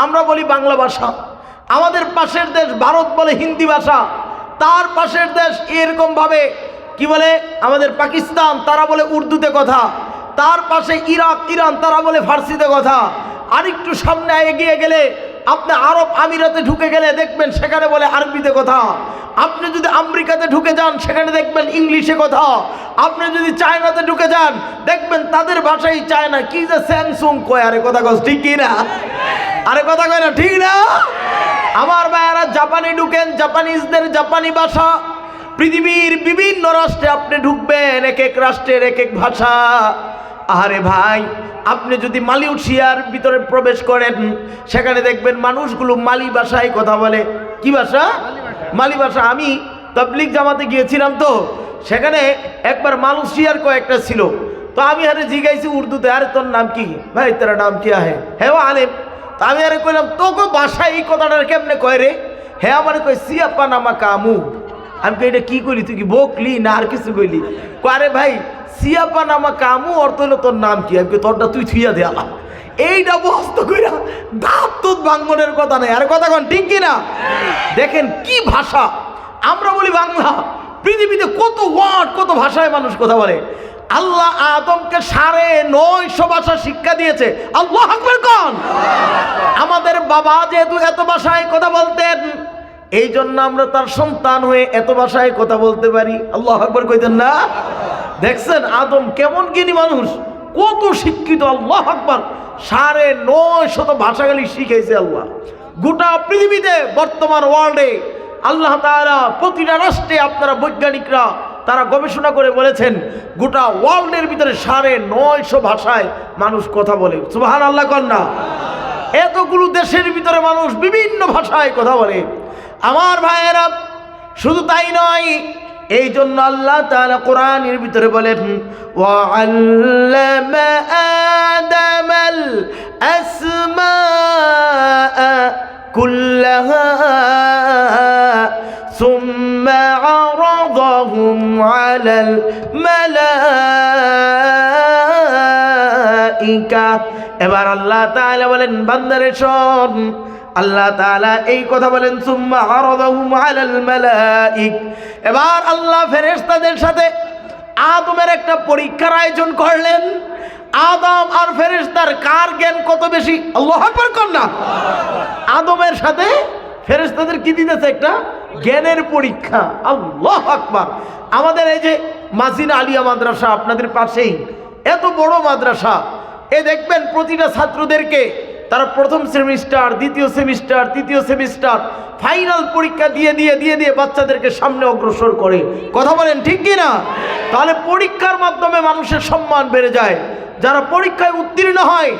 আমরা বলি বাংলা ভাষা, আমাদের পাশের দেশ ভারত বলে হিন্দি ভাষা, তার পাশের দেশ এরকম ভাবে কি বলে আমাদের পাকিস্তান, তারা বলে উর্দুতে কথা, তার পাশে ইরাক, ইরান, তারা বলে ফার্সিতে কথা। আরেকটু সামনে এগিয়ে গেলে আপনি আরব আমিরাতে ঢুকে গেলে দেখবেন সেখানে বলে আরবিতে কথা। আপনি যদি আমেরিকাতে ঢুকে যান সেখানে দেখবেন ইংলিশে কথা। আপনি যদি চায়নাতে ঢুকে যান দেখবেন তাদের ভাষাই চায়না, কি যে স্যামসুং কয়। আরে কথা কস ঠিক কি না? আরে কথা কয় না, ঠিক না? আমার ভাইয়ারা জাপানে ঢুকেন, জাপানিজদের জাপানি ভাষা। পৃথিবীর বিভিন্ন রাষ্ট্রে আপনি ঢুকবেন, এক এক রাষ্ট্রের এক এক ভাষা। আরে ভাই, আপনি যদি মালয়েশিয়ার ভিতরে প্রবেশ করেন সেখানে দেখবেন মানুষগুলো মালি ভাষায় কথা বলে। কি ভাষা? মালি ভাষা। আমি তাবলীগ জামাতে গিয়েছিলাম, তো সেখানে একবার মালয়েশিয়ার কয়েকটা ছিল, তো তো আমি আরে জিগাইছি উর্দুতে, আরে তোর নাম কি ভাই, তেরা নাম কি আহে? হ্যাঁ আলেম। তা আমি আরে কইলাম তোকে বাসায় এই কথাটা কেমনে কয় রে? হ্যাঁ আমার কয় সিয়াপা নামা কামু। আমি কই এটা কি কইলি, তুই কি বকলি না আর কিছু কইলি? আরে ভাই সিয়াপা নামা কামু অর্থ হলো তোর নাম কি? আমি কই তোরটা তুই থুইয়া দে আলা। এইটা বস্ত কইরা দাঁত তুত ভাঙ্গনের কথা নাই। আর কথা কন ঠিক কিনা? দেখেন কি ভাষা। আমরা বলি বাংলা, পৃথিবীতে কত ওয়ার্ড, কত ভাষায় মানুষ কথা বলে। আল্লাহ আদমকে 950 ভাষা শিক্ষা দিয়েছে। আল্লাহু আকবার কোন। আমাদের বাবা যেহেতু এত ভাষায় কথা বলতেন, এই জন্য আমরা তার সন্তান হয়ে এত ভাষায় কথা বলতে পারি। আল্লাহু আকবার কইতেন না? দেখছেন আদম কেমন জ্ঞানী মানুষ, কত শিক্ষিত। আল্লাহু আকবার। 950 ভাষাগুলি শিখাইছে আল্লাহ। গোটা পৃথিবীতে বর্তমান ওয়ার্ল্ডে আল্লাহ তাআলা প্রতিটা রাষ্ট্রে আপনারা বৈজ্ঞানিকরা তারা গবেষণা করে বলেছেন গোটা ওয়ার্ল্ডের ভিতরে 950 ভাষায় মানুষ কথা বলে। সুবহানাল্লাহ কন না? এতগুলো দেশের ভিতরে মানুষ বিভিন্ন ভাষায় কথা বলে। আমার ভাইয়েরা শুধু তাই নয়, এই জন্য আল্লাহ তাআলা কোরআনের ভিতরে বলেন ওয়া'আল্লামা আদামাল আসমাআ কুল্লাহা সুম্মা আরাদাহুম আলাল মালাইকা। এবার আল্লাহ তাআলা বলেন বান্দারে শোন, আল্লাহ তাআলা এই কথা বলেন সুম্মা আরাদাহুম আলাল মালাইক। এবার আল্লাহ ফেরেশতাদের সাথে আদমের একটা পরীক্ষার আয়োজন করলেন। আদম আর ফেরেশতার কার জ্ঞান কত বেশি? আল্লাহু আকবার কোন না? আদমের সাথে ফেরেশতাদের কি দিতেছে? একটা জ্ঞানের পরীক্ষা। আল্লাহু আকবার। আমাদের এই যে মাজিনা আলিয়া মাদ্রাসা আপনাদের পাশেই, এত বড় মাদ্রাসা, এ দেখবেন প্রতিটা ছাত্রদেরকে তারা প্রথম সেমিস্টার, দ্বিতীয় সেমিস্টার, তৃতীয় সেমিস্টার ফাইনাল পরীক্ষা দিয়ে দিয়ে দিয়ে দিয়ে বাচ্চাদেরকে সামনে অগ্রসর করে। কথা বলেন ঠিক কি না? তাহলে পরীক্ষার মাধ্যমে মানুষের সম্মান বেড়ে যায়। যারা পরীক্ষায় উত্তীর্ণ হয়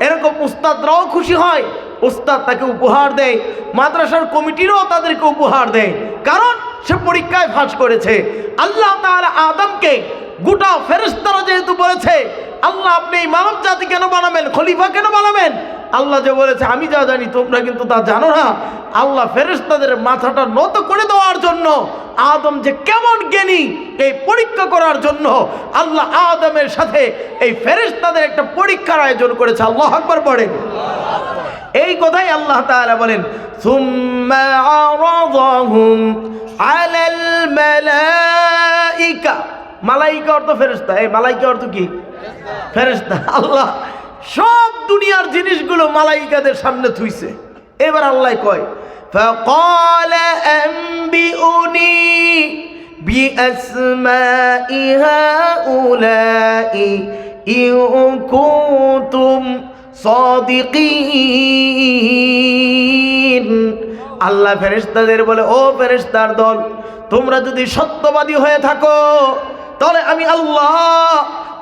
এরকম উস্তাদরাও খুশি হয়, উস্তাদ তাকে উপহার দেয়, মাদ্রাসার কমিটিরও তাদেরকে উপহার দেয়, কারণ সে পরীক্ষায় পাস করেছে। আল্লাহ তাআলা আদমকে গোটা ফেরেশতারা যেহেতু বলেছে আল্লাহ আপনি এই মানব জাতি কেন বানাবেন, খলিফা কেন বানাবেন, আল্লাহ যে বলেছে আমি যা জানি তোমরা কিন্তু তা জানো না। আল্লাহ ফেরেশতাদের মাথাটা নত করে দেওয়ার জন্য, আদম যে কেমন জ্ঞানী এই পরীক্ষা করার জন্য আল্লাহ আদমের সাথে এই ফেরেশতাদের একটা পরীক্ষার আয়োজন করেছে। আল্লাহু আকবার পড়েন। এই কথাই আল্লাহ তাআলা বলেন সুম্মা আরাদাহুম আলাল মালাইকা। মালাইকা অর্থ ফেরেশতা। এই মালাইকা অর্থ কি? ফেরেশতা। আল্লাহ সব দুনিয়ার জিনিসগুলো মালাইকাদের সামনে থুইছে। এবার আল্লাহ কয় ফাকাল আনবিউনি বিআসমাই হাউলাই ইন কুনতুম সাদিকিন। আল্লাহ ফেরেশতাদের বলে ও ফেরেশতার দল, তোমরা যদি সত্যবাদী হয়ে থাকো তাহলে আমি আল্লাহ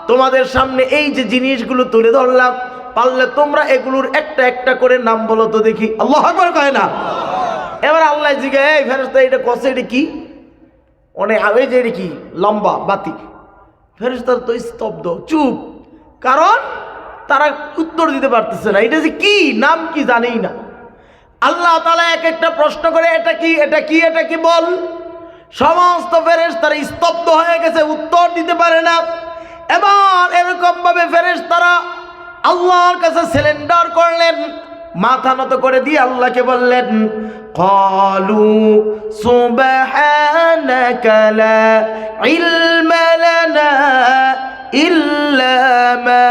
তোমাদের সামনে এই যে জিনিসগুলো তুলে ধরলাম, পারলে তোমরা এগুলোর একটা একটা করে নাম বলো তো দেখি। আল্লাহু আকবার কয় না? এবার আল্লাহ জিজ্ঞাসা এই ফেরেশতা এটা কসে, এটা কি? অনেক আগে যে এটা কি লম্বা বাতি। ফেরেশতা তো স্তব্ধ, চুপ, কারণ তারা উত্তর দিতে পারতেছে না, এটা যে কি, নাম কি জানেই না। আল্লাহ তাআলা এক একটা প্রশ্ন করে এটা কি, এটা কি, এটা কি বল। সমস্ত ফেরেশতারা স্তব্ধ হয়ে গেছে, উত্তর দিতে পারে না। এবার এরকম ভাবে ফেরেশতারা আল্লাহর কাছে সিলিন্ডার করলেন, মাথা নত করে দিয়ে আল্লাহকে বললেন ক্বালু সুবহানাকা লা ইলমা লানা ইল্লা মা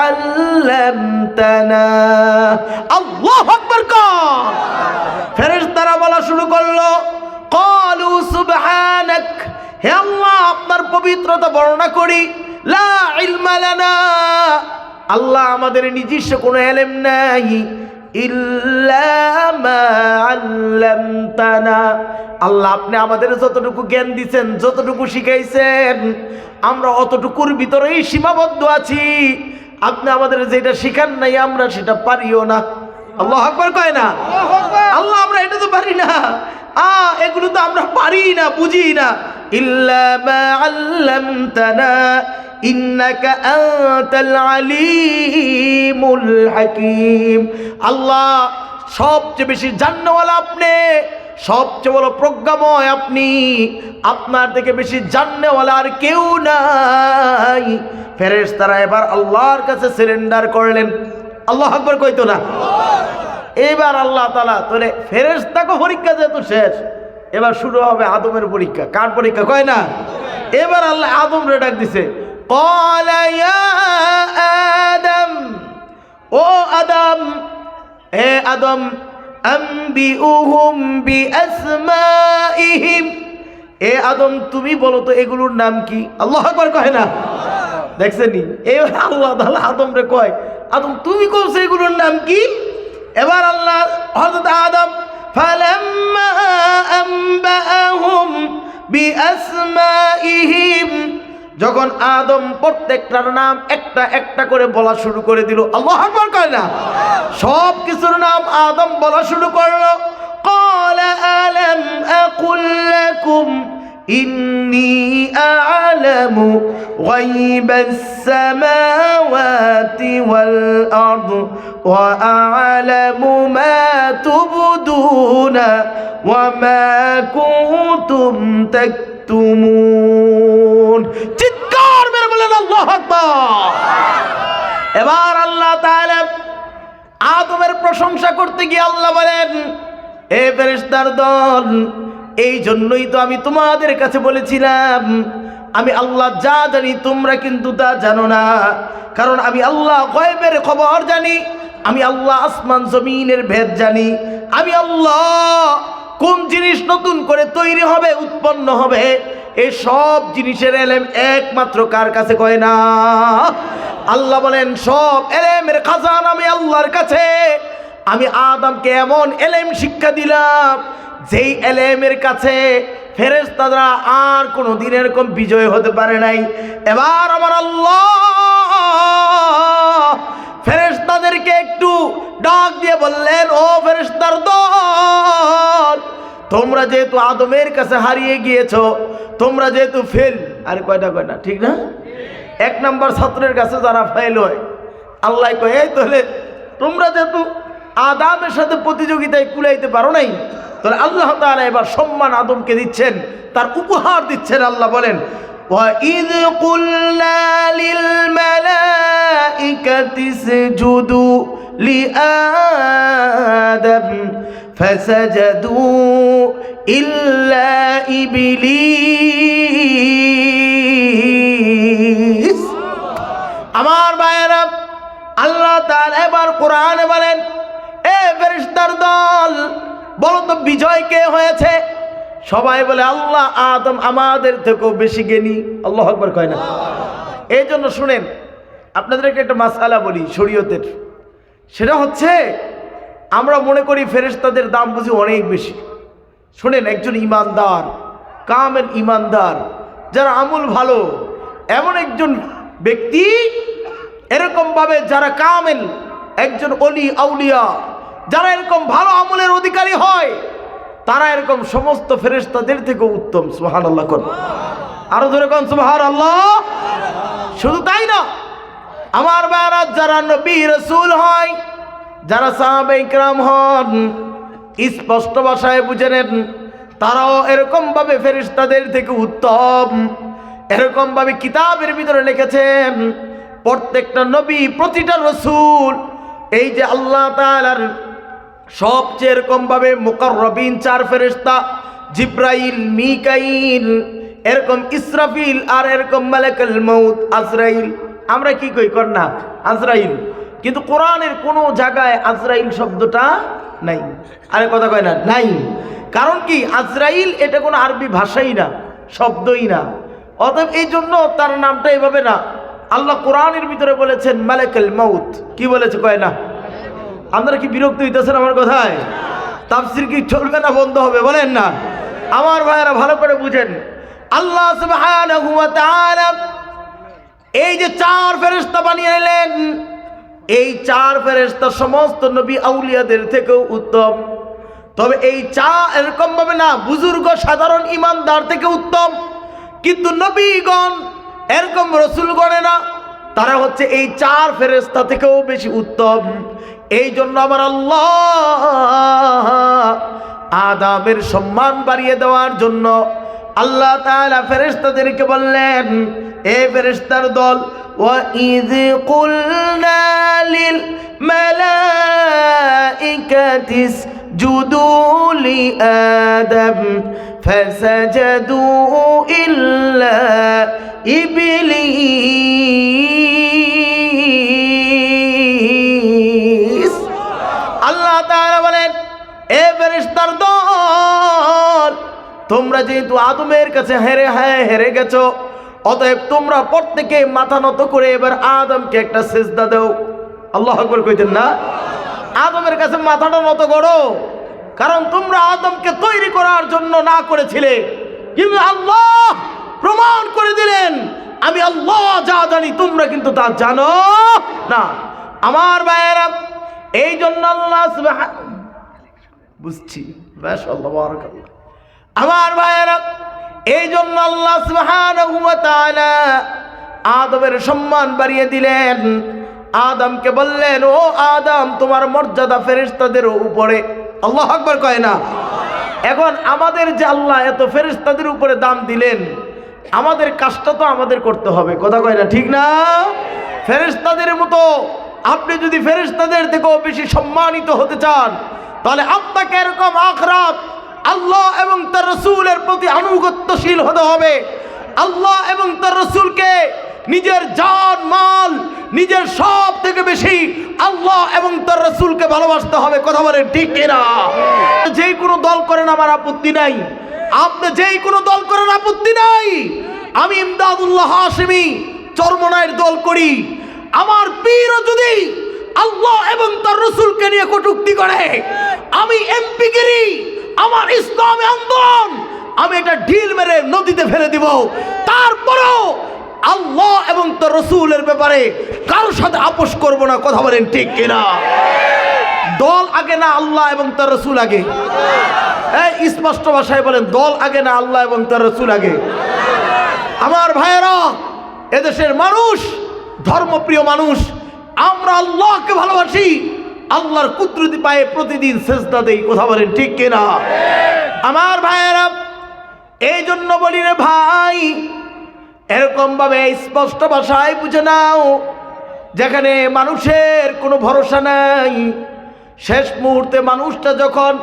আল্লামতানা। আল্লাহু আকবার। ফেরেশতারা বলা শুরু করলো ক্বালু সুবহানাক, হে আল্লাহ আপনার পবিত্রতা বর্ণনা করি, লা ইলমা লানা, আল্লাহ আমাদের নিজস্ব কোনো ইলম নাই, ইল্লা মা আল্লামতানা, আল্লাহ আপনি আমাদের যতটুকু জ্ঞান দিয়েছেন, যতটুকু শিখাইছেন আমরা অতটুকুর ভিতরেই সীমাবদ্ধ আছি। আপনি আমাদের যেটা শিখান নাই আমরা সেটা পারিও না। আল্লাহু আকবার কয় না? আল্লাহ আমরা এটা তো পারি না, এগুলো তো আমরা পারি না, বুঝি না। ইল্লা মা আল্লামতানা ইন্নাকা আনতাল আলিমুল হাকিম। আল্লাহ সবচেয়ে বেশি জান্নাওয়ালা আপনি, সবচেয়ে বড় প্রজ্ঞাময় আপনি, আপনার থেকে বেশি জান্নাওয়ালা আর কেউ নাই। ফেরেশতারা এবার আল্লাহর কাছে সারেন্ডার করলেন। আল্লাহু আকবার কইতো না? এবার আল্লাহ তাআলা তোরে ফেরেশতাকে পরীক্ষা যেহেতু শেষ, এবার শুরু হবে আদমের পরীক্ষা। কার পরীক্ষা কয় না? এবার আল্লাহ আদম রে ডাক দিছে, ক্বালা ইয়া আদম, ও আদম, হে আদম, আম্বিউহুম বিআসমাইহিম, এ আদম তুমি বলো তো এগুলোর নাম কি? আল্লাহু আকবার কয় না? দেখছেনি? এবার আল্লাহ তাআলা আদম রে কয়, আদম তুমি কইছো এগুলোর নাম কি? এবার আল্লাহ হযরত আদম ফালাম্মা আম্বাআহুম বিআসমাইহিম, যখন আদম প্রত্যেকটার নাম একটা একটা করে বলা শুরু করে দিল। আল্লাহু আকবার কয় না? সব কিছুর নাম আদম বলা শুরু করলো। ক্বালা আলাম আকুল লাকুম ইন্নী আ'লামু গায়বাস সামাওয়াতি ওয়াল আরদ ওয়া আ'লামু মা তুবদুনা ওয়া মা কুনতুম তাকতুমুন। চিৎকার মেরে বলেন আল্লাহু আকবার। এবার আল্লাহ তাআলা আদমের প্রশংসা করতে গিয়ে আল্লাহ বলেন, এ ফেরেশতার দল, এই জন্যই তো আমি তোমাদের কাছে বলেছিলাম আমি আল্লাহ যা জানি তোমরা কিন্তু তা জানো না। কারণ আমি আল্লাহ গায়বের খবর জানি, আমি আল্লাহ আসমান জমিনের ভেদ জানি, আমি আল্লাহ কোন জিনিস নতুন করে তৈরি হবে, উৎপন্ন হবে, এই সব জিনিসের এলেম একমাত্র কার কাছে? কয় না? আল্লাহ বলেন সব এলেমের খাজানা আমি আল্লাহর কাছে। আমি আদমকে এমন এলেম শিক্ষা দিলাম যেই এলেমের কাছে ফেরেশতারা আর কোনো দিন এরকম বিজয় হতে পারে নাই। এবার আমার আল্লাহ ফেরেশতাদেরকে একটু ডাক দিয়ে বললেন, ও ফেরেশতার দল, তোমরা যেহেতু আদমের কাছে হারিয়ে গিয়েছো, তোমরা যেহেতু ফেল, আরে কয়টা কয়টা ঠিক না? এক নাম্বার ছাত্রের কাছে যারা ফেল হয়, আল্লাহ কয় এই তাহলে তোমরা যেহেতু আদমের সাথে প্রতিযোগিতায় কুলাইতে পারো নাই, তাহলে আল্লাহ তাআলা এবার সম্মান আদমকে দিচ্ছেন, তার উপহার দিচ্ছেন। আল্লাহ বলেন, وَإِذْ قُلْنَا لِلْمَلَائِكَةِ اسْجُدُوا لِآدَمَ فَسَجَدُوا إِلَّا إِبْلِيسَ। আমার ভাইয়েরা, আল্লাহ তাআলা এবার কোরআনে বলেন, এ ফেরেশতার দল, বলো তো বিজয় কে হয়েছে? সবাই বলে আল্লাহ, আদম আমাদের থেকেও বেশি জ্ঞানী। আল্লাহু আকবার কয় না? এই জন্য শুনেন, আপনাদেরকে একটা মাসআলা বলি শরীয়তের। সেটা হচ্ছে আমরা মনে করি ফেরেশতাদের দাম বুঝি অনেক বেশি। শুনেন, একজন ইমানদার, কামেল ইমানদার, যারা আমল ভালো, এমন একজন ব্যক্তি, এরকমভাবে যারা কামেল, একজন ওলি আউলিয়া, যারা এরকম ভালো আমলের অধিকারী হয়, তারা এরকম সমস্ত ফেরেশতাদের থেকে উত্তম। সুবহানাল্লাহ কোন? আরো ধরে কোন সুবহানাল্লাহ? শুধু তাই না, আমার ভাইরা, যারা নবী রাসূল হয়, যারা সাহাবা ইকরাম হন, স্পষ্ট ভাষায় বুঝে নেন, তারাও এরকম ভাবে ফেরেশতাদের থেকে উত্তম। এরকম ভাবে কিতাবের ভিতরে লিখেছেন, প্রত্যেকটা নবী, প্রতিটা রাসূল, এই যে আল্লাহ তাআলার সবচেয়ে এরকম ভাবে মুকাররবিন 4 ফেরেশতা, জিব্রাইল, মিকাইল, এরকম ইসরাফিল, আর এরকম মালাকুল মউত আজরাইল। আমরা কি কই কর না আজরাইল, কিন্তু কোরআনের কোন জায়গায় আজরাইল শব্দটা নাই। আরে কথা কয় না, নাই। কারণ কি? আজরাইল এটা কোনো আরবি ভাষাই না, শব্দই না। অতএব এই জন্য তার নামটা এভাবে না। আল্লাহ কোরআনের ভিতরে বলেছেন মালাকুল মউত। কি বলেছে? কয় না? আপনারা কি বিরক্ত হইতেছেন আমার কথায়? তাফসীর কি চলবে না বন্ধ হবে? বলেন না। আমার ভাইয়েরা ভালো করে বুঝেন, আল্লাহ সুবহানাহু ওয়া তাআলা এই যে 4 ফেরেশতা বানিয়ে নিলেন, এই 4 ফেরেশতা সমস্ত নবী আউলিয়াদের থেকেও উত্তম। তবে এই এরকম ভাবে না, বুজুর্গ সাধারণ ইমানদার থেকে উত্তম। কিন্তু নবীগণ এরকম রসুল গণে না, তারা হচ্ছে এই 4 ফেরেশতা থেকেও বেশি উত্তম। এই জন্য আমার আল্লাহ আদমের সম্মান বাড়িয়ে দেওয়ার জন্য আল্লাহ তাআলা ফেরেশতাদেরকে বললেন, এ ফেরেশতার দল, وَإِذْ قُلْنَا لِلْمَلَائِكَةِ اسْجُدُوا لِآدَمَ فَسَجَدُوا إِلَّا إِبْلِيسَ। আল্লাহ তাআলা বলেন, এ ফেরেশতার দল, তোমরা যেহেতু আদমের কাছে হেরে গেছো, অতএব তোমরা প্রত্যেকে মাথা নত করে এবার আদমকে একটা সিজদা দাও। আল্লাহু আকবার কইতেন না? আদমের কাছে মাথাটা নত করো, কারণ তোমরা আদমকে তৈরি করার জন্য না করেছিলে, কিন্তু আল্লাহ প্রমাণ করে দিলেন আমি আল্লাহ যা জানি তোমরা কিন্তু তা জানো না। আমার ভাইয়েরা, এই জন্য আল্লাহ বুঝছি, মাশাআল্লাহ, বারাকাল্লাহ। আমার ভাইয়েরা, এই জন্য আল্লাহ সুবহানাহু ওয়া তাআলা আদমের সম্মান বাড়িয়ে দিলেন। আদমকে বললেন, ও আদম, তোমার মর্যাদা ফেরেশতাদের উপরে। আল্লাহু আকবার কয় না? এখন আমাদের যে আল্লাহ এত ফেরেশতাদের উপরে দাম দিলেন, আমাদের কাজটা তো আমাদের করতে হবে, কথা কয় না? ঠিক না? ফেরেশতাদের মতো আপনি যদি ফেরেশতাদের থেকেও বেশি সম্মানিত হতে চান, তাহলে আপনাকে এরকম আখরাত আল্লাহ এবং তার রসুলের প্রতি আনুগত্যশীল হতে হবে। আল্লাহ এবং তার রসুলকে নিজের জান মাল, নিজের সব থেকে বেশি আল্লাহ এবং তার রসুলকে ভালোবাসতে হবে, কথা বলেন ঠিক কিনা? যেই কোনো দল করেন আমার আপত্তি নাই, আপনি যেই কোনো দল করেন আপত্তি নাই। আমি ইমদাদুল্লাহ হাশিমি চরমনায়ের দল করি, আমার পীরও যদি আল্লাহ এবং তার রসুলকে নিয়ে কটূক্তি করে, আমি এমপিগিরি, আমার ইসলামী আন্দোলন, আমি এটা ঢিল মেরে নদীতে ফেলে দিব, তারপরেও আল্লাহ এবং তার রসুলের ব্যাপারে কারোর সাথে আপোষ করব না, কথা বলেন ঠিক কিনা? দল আগে না আল্লাহ এবং তার রসুল আগে? এই স্পষ্ট ভাষায় বলেন, দল আগে না আল্লাহ এবং তার রসুল আগে? আমার ভাইয়েরা, এদেশের মানুষ ধর্মপ্রিয় মানুষ, আমরা আল্লাহকে ভালোবাসি, আল্লাহর কুদরতি পায়ে প্রতিদিন সেজদা দেই, কথা বলেন ঠিক কিনা? আমার ভাইয়েরা, এই জন্য বলি রে ভাই, এরকম ভাবে স্পষ্ট ভাষায় বুঝে নাও, যেখানে মানুষের কোনো ভরসা নাই, শেষ মুহূর্তে মানুষটা যখন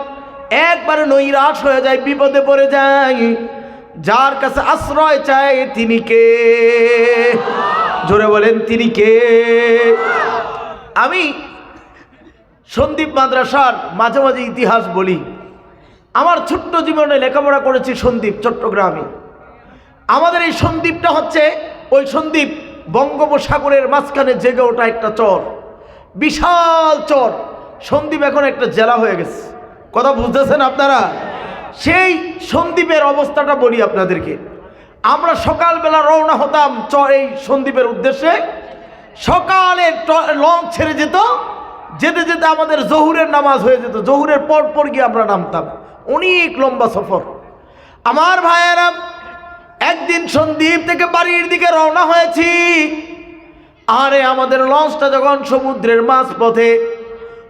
একবারে নৈরাশ হয়ে যায়, বিপদে পড়ে যায়, যার কাছে আশ্রয় চায় তিনি কে? জোরে বলেন, তিনি কে? আমি সন্দীপ মাদ্রাসার মাঝে মাঝে ইতিহাস বলি। আমার ছোট্ট জীবনে লেখাপড়া করেছি সন্দীপ, চট্টগ্রামে। আমাদের এই সন্দীপটা হচ্ছে ওই সন্দীপ বঙ্গোপসাগরের মাঝখানে জেগে ওঠা একটা চর, বিশাল চর। সন্দীপ এখন একটা জেলা হয়ে গেছে, কথা বুঝতেছেন আপনারা? সেই সন্দীপের অবস্থাটা বলি আপনাদেরকে। আমরা সকালবেলা রওনা হতাম এই সন্দীপের উদ্দেশ্যে। সকালে লঞ্চ ছেড়ে যেত, যেতে যেতে আমাদের জহুরের নামাজ হয়ে যেত, জহুরের পর গিয়ে আমরা নামতাম। অনেক লম্বা সফর। আমার ভাইয়েরা, একদিন সন্দীপ থেকে বাড়ির দিকে রওনা হয়েছি, আরে আমাদের লঞ্চটা যখন সমুদ্রের মাঝপথে,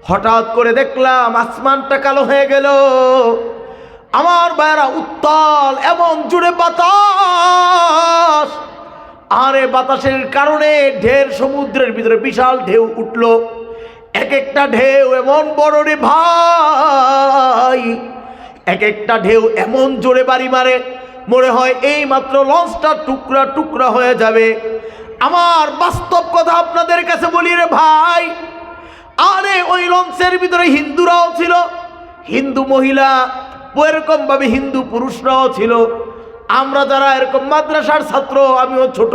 হঠাৎ করে দেখলাম আসমানটা কালো হয়ে গেল। আমার ভাইয়েরা, উত্তাল এমন জোরে বাতাস, আরে বাতাসের কারণে ঢেউ, সমুদ্রের ভিতরে বিশাল ঢেউ উঠল। এক একটা ঢেউ এমন বড় রে ভাই, এক একটা ঢেউ এমন জোরে বাড়ি মারে, মনে হয় এই মাত্র লঞ্চটা টুকরা টুকরা হয়ে যাবে। আমার বাস্তব কথা আপনাদের কাছে বলি রে ভাই, আরে ওই লঞ্চের ভিতরে হিন্দুরাও ছিল, হিন্দু মহিলা, এরকম ভাবে হিন্দু পুরুষরাও ছিল। আমরা যারা এরকম মাদ্রাসার ছাত্র, আমিও ছোট,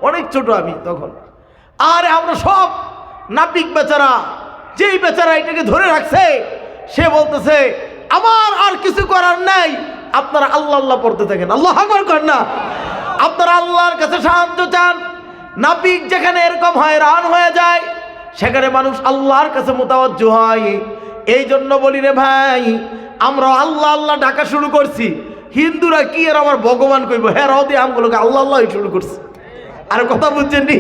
অনেক ছোট আমি তখন, আরে আমরা সব নাপিক বেচারা। যেই বেচারা এটাকে ধরে রাখছে, সে বলতেছে আমার আর কিছু করার নাই, আপনারা আল্লাহ আল্লাহ পড়তে থাকেন। আল্লাহ আকবার করেন না? আপনারা আল্লাহর কাছে সাহায্য চান। নাপিক যেখানে এরকম হয়রান হয়ে যায়, সেখানে মানুষ আল্লাহর কাছে মুতাওয়াজ্জু হয়। এই জন্য বলি রে ভাই, আমরা আল্লাহ আল্লাহ ডাকা শুরু করছি। হিন্দুরা কি আর আমার ভগবান কইব, হেরাও দিয়ে আমগুলোকে আল্লাহ আল্লাহ শুরু করছে। আর কথা বুঝছেন নি,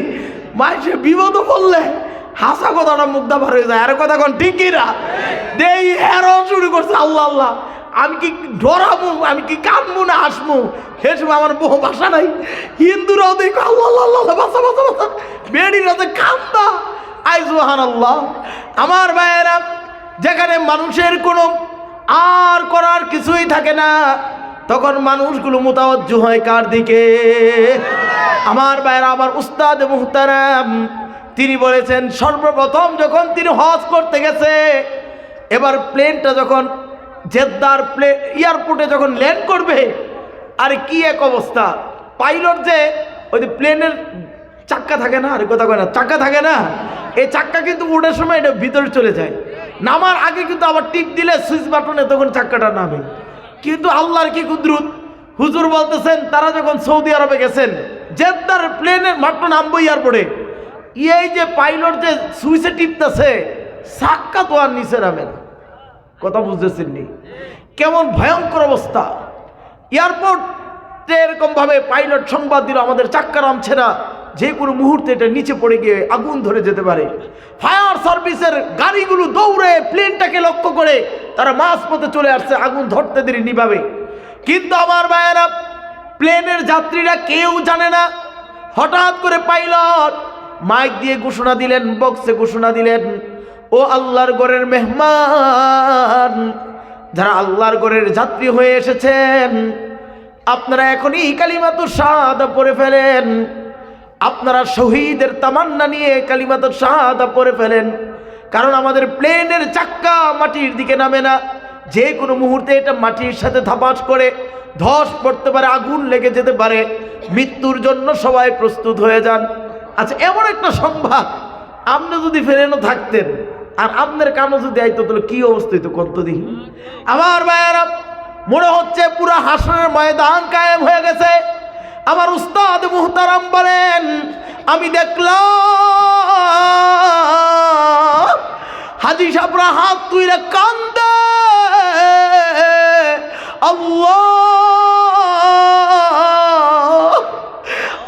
মাইসে বিপদ পড়লে হাসা কথাটা মুগ্ধা বার হয়ে যায়। আর কথা কোন ঠিক কিনা? দেই হেরো শুরু করছে আল্লাহ আল্লাহ, আমি কি ডরাবো, আমি কি কাঁদবো না হাসবো? সে সময় আমার বহু ভাষা নাই। হিন্দুরাও দেখো আল্লাহ আল্লাহ আল্লাহ বাসা বাসা বাসা, বেড়িরা তো কান্দা। আই সুবহানাল্লাহ। আমার ভাইয়েরা, যেখানে মানুষের কোনো আর করার কিছুই থাকে না, তখন মানুষগুলো মুতাওয়াজ্জু হয় কার দিকে? আমার ভাইয়েরা, আমার উস্তাদ মুহতারাম তিনি বলেছেন, সর্বপ্রথম যখন তিনি হজ করতে গেছে, এবার প্লেনটা যখন জেদ্দার এয়ারপোর্টে যখন ল্যান্ড করবে, আরে কি এক অবস্থা! পাইলট যে ওই যে প্লেনের চাক্কা থাকে না, আরে কথা কয় না, চাক্কা থাকে না, এই চাক্কা কিন্তু ওঠার সময় এটা ভিতরে চলে যায়, নামার আগে কিন্তু আবার টিপ দিলে সুইচ বাটনে তখন চাক্কাটা নামে। কিন্তু আল্লাহর কি কুদরত, হুজুর বলতেছেন তারা যখন সৌদি আরবে গেছেন, জেদ্দার প্লেনের মাত্র নামবো এয়ারপোর্টে, এই যে পাইলট যে সুইচে টিপতেছে, চাক্কা তো আর নিচে নামে না। কথা বুঝতেছেন নি? কেমন ভয়ঙ্কর অবস্থা! এয়ারপোর্টে এরকম ভাবে পাইলট সংবাদ দিল, আমাদের চাক্কা নামছে না, যে কোনো মুহূর্তে এটা নিচে পড়ে গিয়ে আগুন ধরে যেতে পারে। ফায়ার সার্ভিসের গাড়িগুলো দৌড়ে প্লেনটাকে লক্ষ্য করে তারা মাঝপথে চলে আসছে, আগুন ধরতে দেরি নিভাবে। কিন্তু আমার ভাইয়েরা, প্লেনের যাত্রীরা কেউ জানে না, হঠাৎ করে পাইলট মাইক দিয়ে ঘোষণা দিলেন, বক্সে ঘোষণা দিলেন, ও আল্লাহর ঘরের মেহমান, যারা আল্লাহর ঘরের যাত্রী হয়ে এসেছেন, আপনারা এখনই কালিমাতুশ শাহাদা পড়ে ফেলেন, আপনারা শহীদের তামান্না নিয়ে কালিমাতুশ শাহাদা পড়ে ফেলেন, কারণ আমাদের প্লেনের চাক্কা মাটির দিকে নামে না, যে কোনো মুহূর্তে এটা মাটির সাথে ধাপাস করে ধস পড়তে পারে, আগুন লেগে যেতে পারে, মৃত্যুর জন্য সবাই প্রস্তুত হয়ে যান। আচ্ছা, এমন একটা সংবাদ আপনি যদি ফেরেনও থাকতেন আর আপনার কামও যদি আইতো, তাহলে কি অবস্থা হইতো কত দিন? আমার ভাইয়েরা, মনে হচ্ছে পুরো হাসরের ময়দান কায়েম হয়ে গেছে। আমার উস্তাদ মুহতারাম বলেন, আমি দেখলাম হাজী সাহেবরা হাত তুলে কান্দে, আল্লাহ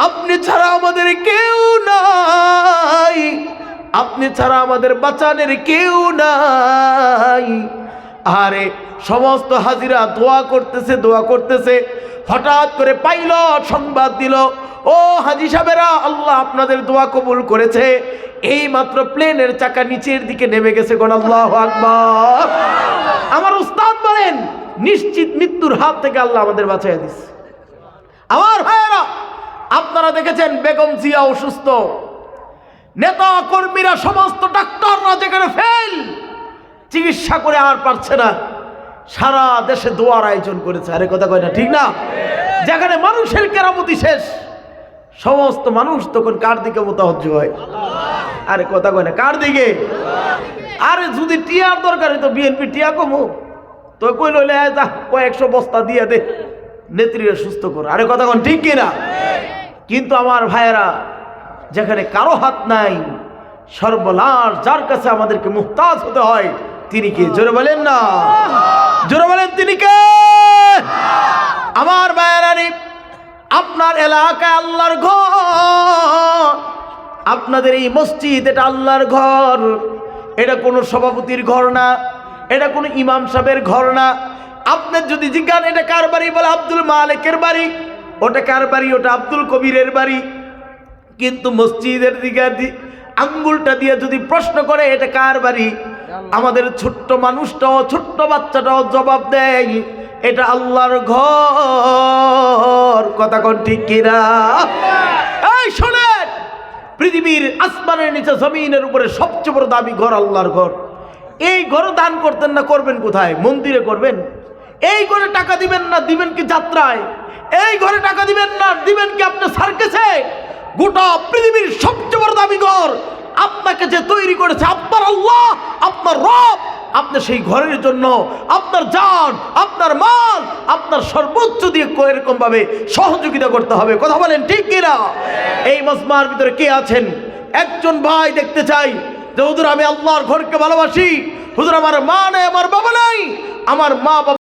আপনি ছাড়া আমাদের কেউ নাই, আপনি ছাড়া আমাদের বাঁচানের কেউ নাই। আরে সমস্ত হাজিরা দোয়া করতেছে, দোয়া করতেছে। হঠাৎ করে পাইলট সংবাদ দিল, ও হাজী সাহেবেরা, আল্লাহ আপনাদের দোয়া কবুল করেছে, এই মাত্র প্লেনের চাকা নিচের দিকে নেমে গেছে। কোন আল্লাহু আকবার! আমার উস্তাদ বলেন, নিশ্চিত মৃত্যুর হাত থেকে আল্লাহ আমাদের বাঁচাইয়া দিচ্ছে। আমার ভাইয়েরা, আপনারা দেখেছেন বেগম জিয়া অসুস্থ, নেতা কর্মীরা, সমস্ত ডাক্তাররা যেখানে ফেল, চিকিৎসা করে আর পারছে না, সারা দেশে দোয়ার আয়োজন করেছে। আরে কথা কয় না, ঠিক না? যেখানে মানুষের কেরামতি শেষ, সমস্ত মানুষ তখন কার দিকে মোতাবজ্জ হয়? আরে কথা কয় না, কার দিকে? আরে যদি টিয়ার দরকার হইতো, বিএনপি টিয়া কমো তো কইল, যা কয়েকশো বস্তা দিয়ে দে, নেত্রীরা সুস্থ কর। আরে কথা কন, ঠিক কিনা? কিন্তু আমার ভাইয়েরা, যেখানে কারো হাত নাই, সর্বনাশ যার কাছে আমাদেরকে মুহতাজ হতে হয়, তিনি কে? জোরে বলেন না, জোরে বলেন, তিনি কে? আমার ভাইয়েরা, আপনার এলাকায় আল্লাহর ঘর, আপনাদের এই মসজিদ, এটা আল্লাহর ঘর, এটা কোনো সভাপতির ঘর না, এটা কোনো ইমাম সাহেবের ঘর না। আপনার যদি জিজ্ঞান এটা কার বাড়ি, বলে আব্দুল মালিকের বাড়ি, ওটা কার বাড়ি, ওটা আব্দুল কবিরের বাড়ি। কিন্তু মসজিদের দিকে আঙ্গুলটা দিয়ে যদি প্রশ্ন করে এটা কার বাড়ি, আমাদের ছোট্ট মানুষটাও, ছোট্ট বাচ্চাটাও জবাব দেয়, এটা আল্লাহর ঘর। কথা কোন ঠিক কিনা? এই শোনেন, পৃথিবীর আসমানের নিচে জমিনের উপরে সবচেয়ে বড় দামি ঘর আল্লাহর ঘর। এই ঘর দান করতেন না, করবেন কোথায়? মন্দিরে করবেন। এই ঘরে টাকা দিবেন না, দিবেন কি যাত্রায়? এই ঘরে টাকা দিবেন না, দিবেন কি আপনি সার্কাসে? গোটা পৃথিবীর সবচেয়ে বড় দামি ঘর আপনাকে যে তৈরি করেছে আপনার আল্লাহ, আপনার রব, আপনি সেই ঘরের জন্য আপনার জান, আপনার মাল, আপনার সর্বোচ্চ দিয়ে এরকম ভাবে সহযোগিতা করতে হবে। কথা বলেন ঠিক কিনা? এই মজমার ভিতরে কে আছেন? একজন ভাই দেখতে চাই যে হুজুর আমি আল্লাহর ঘরকে ভালোবাসি, হুজুর আমার মা নাই, আমার বাবা নাই, আমার মা বাবা